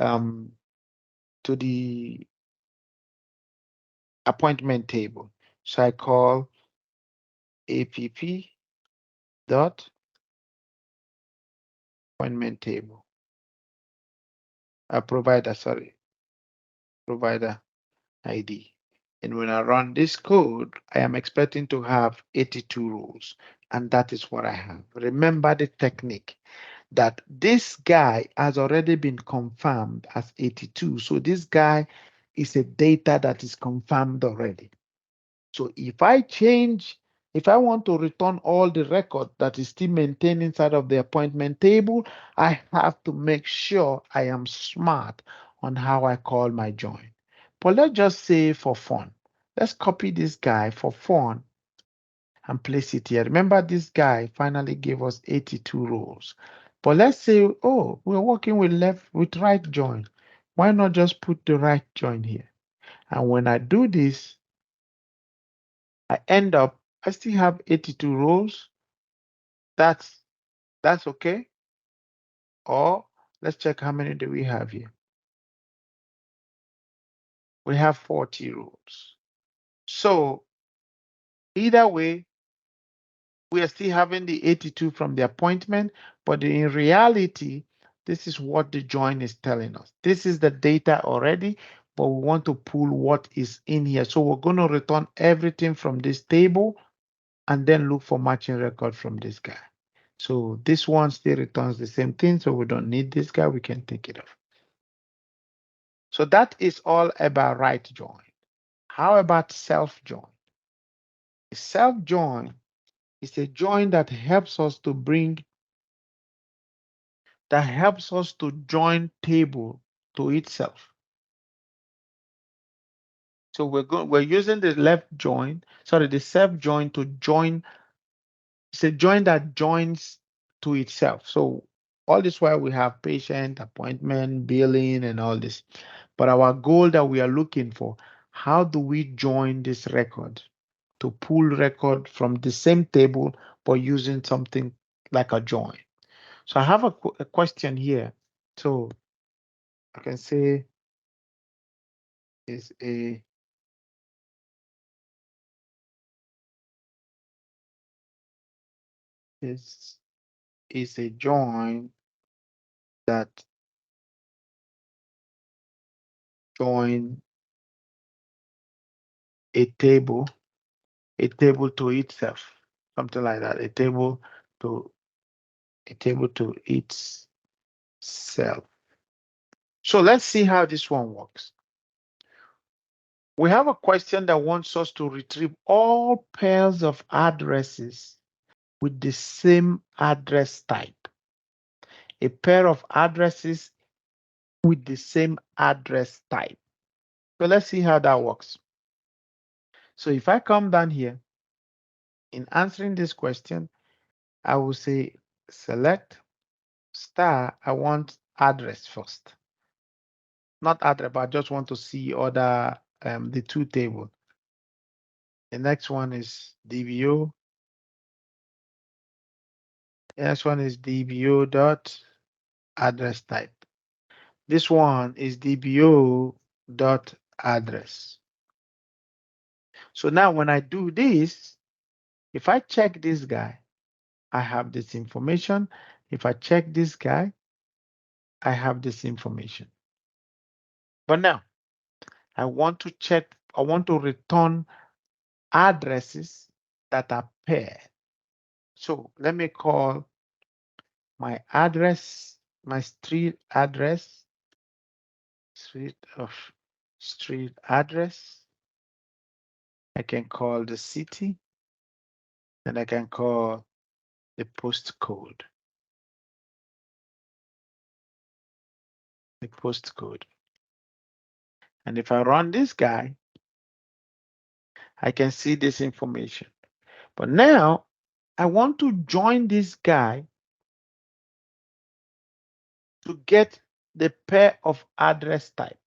appointment table. So I call APP dot appointment table. Provider ID. And when I run this code, I am expecting to have 82 rows. And that is what I have. Remember the technique that this guy has already been confirmed as 82. So this guy is a data that is confirmed already. So if I want to return all the record that is still maintained inside of the appointment table, I have to make sure I am smart on how I call my join. But let's just say for fun, let's copy this guy for fun and place it here. Remember, this guy finally gave us 82 rows. But let's say, oh, we're working with right join. Why not just put the right join here? And when I do this, I still have 82 rows. That's okay. Or let's check how many do we have here. We have 40 rows. So either way, we are still having the 82 from the appointment, but in reality, this is what the join is telling us. This is the data already, but we want to pull what is in here. So we're going to return everything from this table and then look for matching record from this guy. So this one still returns the same thing, so we don't need this guy, we can take it off. So that is all about right join. How about self join? Self join is a join that helps us to join table to itself. So we're using the the self join to join. It's a join that joins to itself. So all this while we have patient, appointment, billing, and all this. But our goal that we are looking for, how do we join this record to pull record from the same table, but using something like a join? So I have a question here. So I can say is a is a join that join a table to itself, something like that, a table to itself. So let's see how this one works. We have a question that wants us to retrieve all pairs of addresses with the same address type. A pair of addresses with the same address type. So let's see how that works. So if I come down here, in answering this question, I will say select star. I want address first. Not address, but I just want to see other the two table. The next one is DBO. The next one is DBO dot address type. This one is DBO dot address. So now when I do this, if I check this guy, I have this information. If I check this guy, I have this information. But now I want to check, I want to return addresses that are paired. So let me call my address, my street address, street address. I can call the city, and I can call the postcode. The postcode. And if I run this guy, I can see this information. But now I want to join this guy to get the pair of address type.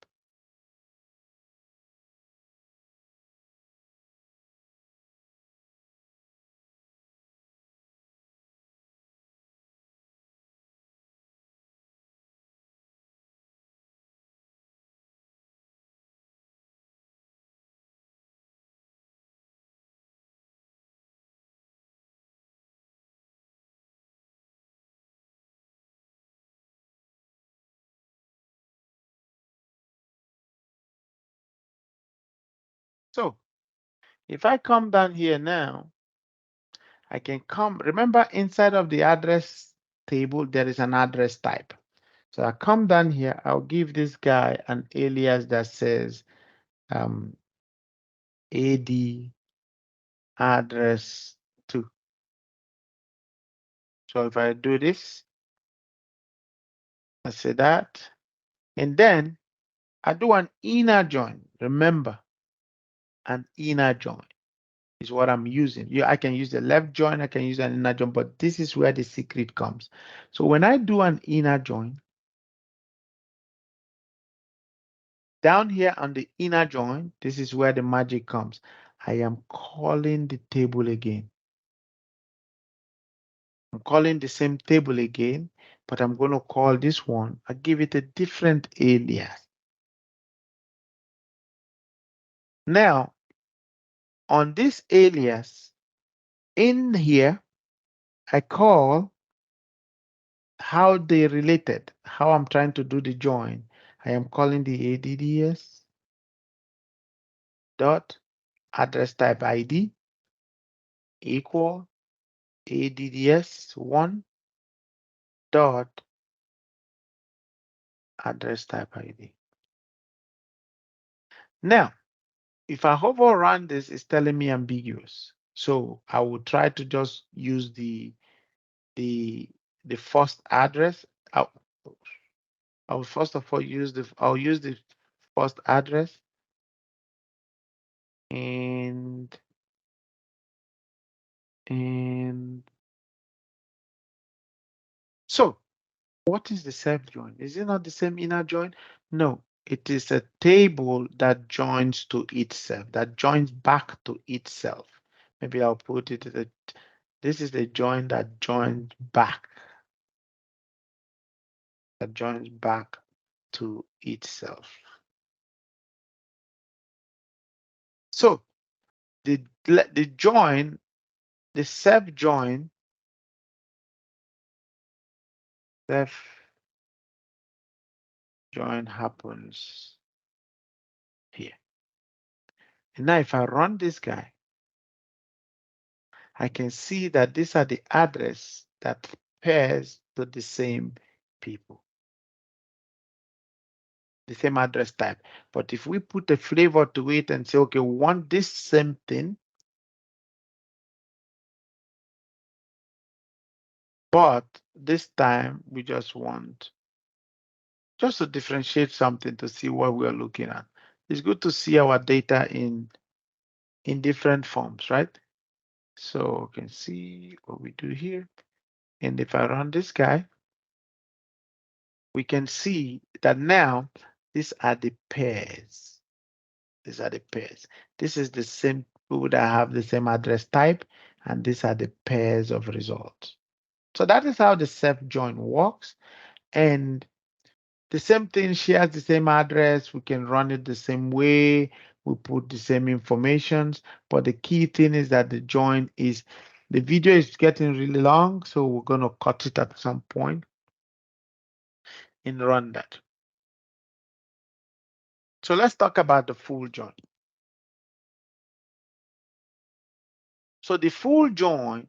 So if I come down here now, I can come, remember inside of the address table, there is an address type. So I come down here, I'll give this guy an alias that says AD address 2. So if I do this, I say that, and then I do an inner join. Remember, an inner join is what I'm using. I can use the left join, I can use an inner join, but this is where the secret comes. So when I do an inner join, down here on the inner join, this is where the magic comes. I am calling the table again. I'm calling the same table again, but I'm going to call this one, I give it a different alias. Now, on this alias, in here, I call how they related, how I'm trying to do the join. I am calling the ADDS dot address type ID equal ADDS1 dot address type ID. Now, if I hover around this, it's telling me ambiguous. So I will try to just use the first address. I will first of all use I'll use the first address, and so what is the self join? Is it not the same inner join? No, it is a table that joins to itself, that joins back to itself. Maybe I'll put it at this is the join that joins back, to itself. So the join, the self join happens here. And now if I run this guy, I can see that these are the address that pairs to the same people, the same address type. But if we put a flavor to it and say, okay, we want this same thing, but this time we just want just to differentiate something to see what we are looking at. It's good to see our data in different forms, right? So you can see what we do here. And if I run this guy, we can see that now these are the pairs. These are the pairs. This is the same people that have the same address type, and these are the pairs of results. So that is how the self join works. And the same thing shares the same address. We can run it the same way. We put the same informations. But the key thing is that the join is the video is getting really long, so we're going to cut it at some point and run that. So let's talk about the full join. So the full join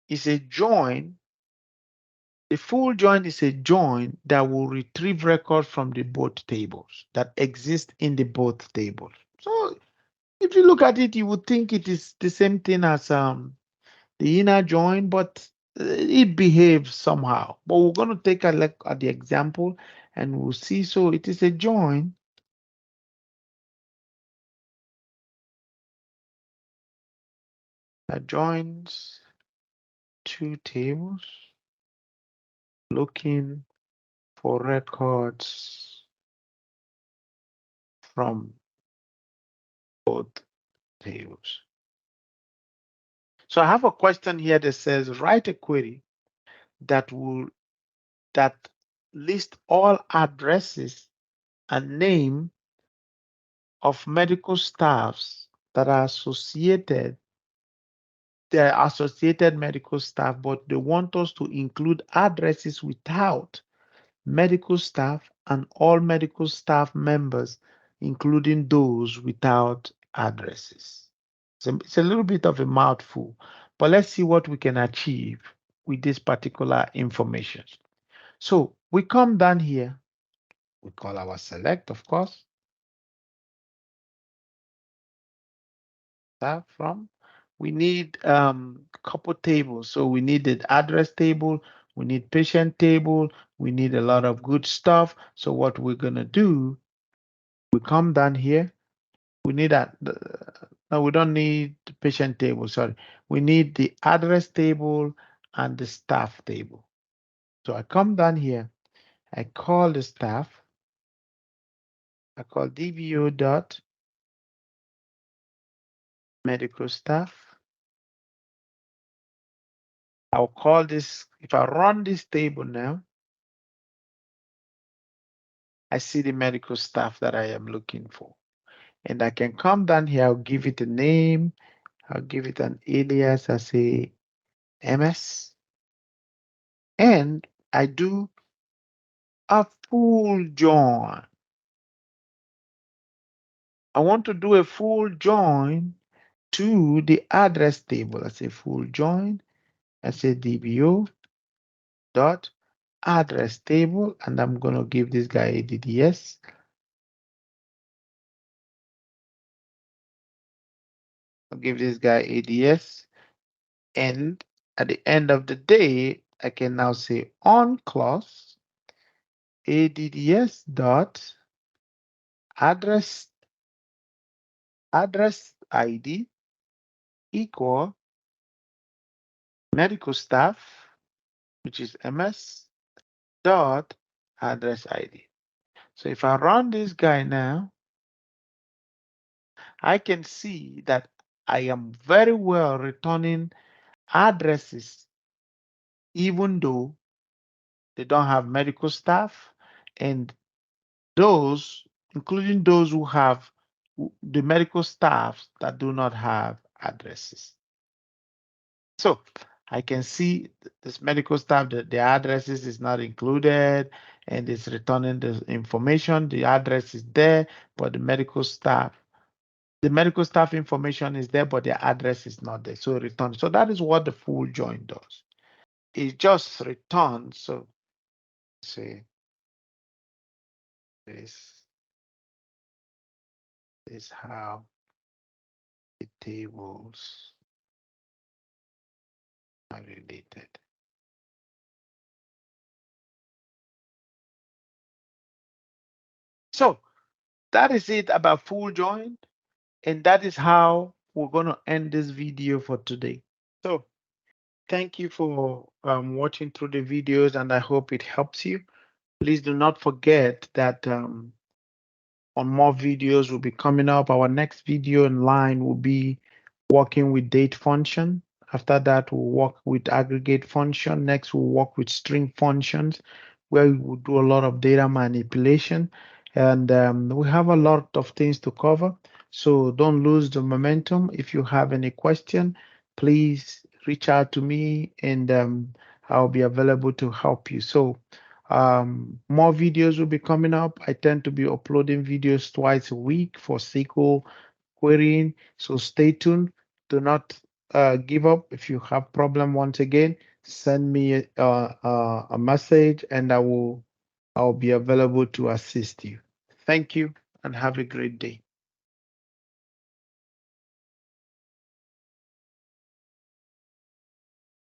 is a join. The full join is a join that will retrieve records from the both tables that exist in the both tables. So if you look at it, you would think it is the same thing as the inner join, but it behaves somehow. But we're going to take a look at the example and we'll see. So it is a join that joins two tables looking for records from both tables. So I have a question here that says write a query that will that list all addresses and name of medical staffs that are associated. They're associated medical staff, but they want us to include addresses without medical staff and all medical staff members, including those without addresses. So it's a little bit of a mouthful, but let's see what we can achieve with this particular information. So we come down here, we call our select, of course, start from. We need couple tables. So we need the address table, we need patient table, we need a lot of good stuff. So what we're gonna do, we come down here, we need that. No, we don't need the patient table, sorry. We need the address table and the staff table. So I come down here, I call the staff, I call DVO dot medical staff. I'll call this, if I run this table now, I see the medical staff that I am looking for. And I can come down here, I'll give it a name, I'll give it an alias, I say MS, and I do a full join. I want to do a full join to the address table. I say full join, I say DBO dot address table, and I'm going to give this guy a DDS. I'll give this guy ADS, and at the end of the day, I can now say on clause adds dot address ID equal medical staff, which is MS dot address ID. So if I run this guy now, I can see that I am very well returning addresses, even though they don't have medical staff, and those, including those who have the medical staff that do not have addresses. So I can see this medical staff that the addresses is not included and it's returning the information. The address is there, but the medical staff information is there, but the address is not there. So return. So that is what the full join does. It just returns. So see this is how the tables are related. So that is it about full join. And that is how we're going to end this video for today. So thank you for watching through the videos, and I hope it helps you. Please do not forget that on more videos will be coming up. Our next video in line will be working with date function. After that, we'll work with aggregate function. Next, we'll work with string functions, where we will do a lot of data manipulation. And we have a lot of things to cover. So don't lose the momentum. If you have any question, please reach out to me and I'll be available to help you. So more videos will be coming up. I tend to be uploading videos twice a week for SQL querying. So stay tuned. Do not give up. If you have problem, once again, send me a message and I'll be available to assist you. Thank you and have a great day.